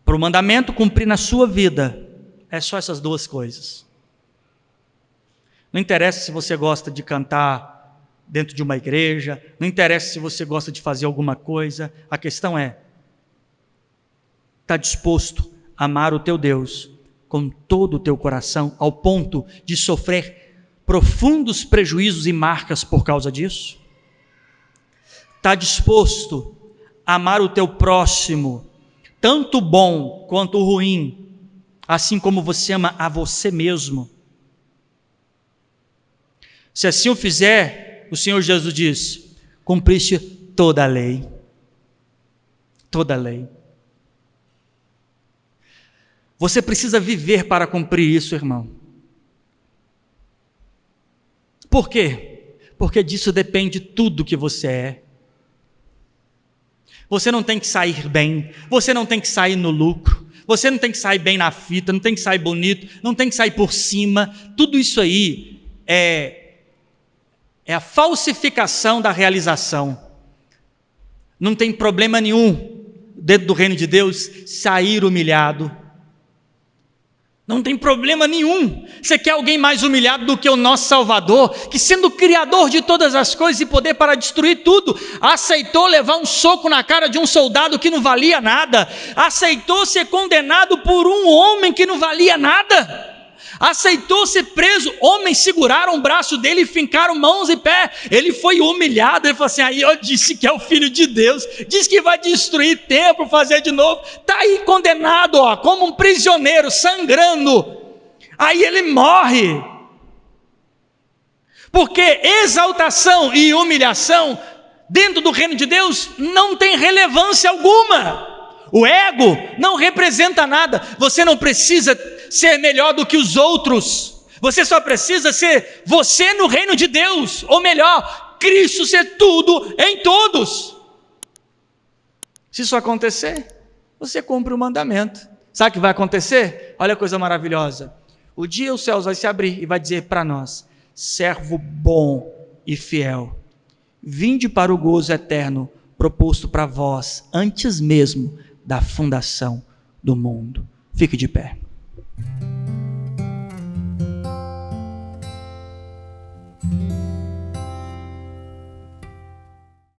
Para o mandamento cumprir na sua vida, é só essas 2 coisas. Não interessa se você gosta de cantar dentro de uma igreja, não interessa se você gosta de fazer alguma coisa, a questão é, está disposto a amar o teu Deus com todo o teu coração, ao ponto de sofrer profundos prejuízos e marcas por causa disso? Está disposto a amar o teu próximo, tanto o bom quanto o ruim, assim como você ama a você mesmo? Se assim o fizer, o Senhor Jesus diz, cumpriste toda a lei. Toda a lei. Você precisa viver para cumprir isso, irmão. Por quê? Porque disso depende tudo que você é. Você não tem que sair bem, você não tem que sair no lucro, você não tem que sair bem na fita, não tem que sair bonito, não tem que sair por cima. Tudo isso aí é a falsificação da realização. Não tem problema nenhum dentro do reino de Deus sair humilhado. Não tem problema nenhum. Você quer alguém mais humilhado do que o nosso Salvador, que sendo Criador de todas as coisas e poder para destruir tudo, aceitou levar um soco na cara de um soldado que não valia nada, aceitou ser condenado por um homem que não valia nada, aceitou ser preso, homens seguraram o braço dele e fincaram mãos e pé, ele foi humilhado, ele falou assim, aí eu disse que é o Filho de Deus, disse que vai destruir templo, fazer de novo, está aí condenado, como um prisioneiro, sangrando, aí ele morre, porque exaltação e humilhação, dentro do reino de Deus, não tem relevância alguma. O ego não representa nada. Você não precisa ser melhor do que os outros. Você só precisa ser você no reino de Deus. Ou melhor, Cristo ser tudo em todos. Se isso acontecer, você cumpre o mandamento. Sabe o que vai acontecer? Olha a coisa maravilhosa. O dia os céus vai se abrir e vai dizer para nós: servo bom e fiel, vinde para o gozo eterno proposto para vós antes mesmo da fundação do mundo. Fique de pé.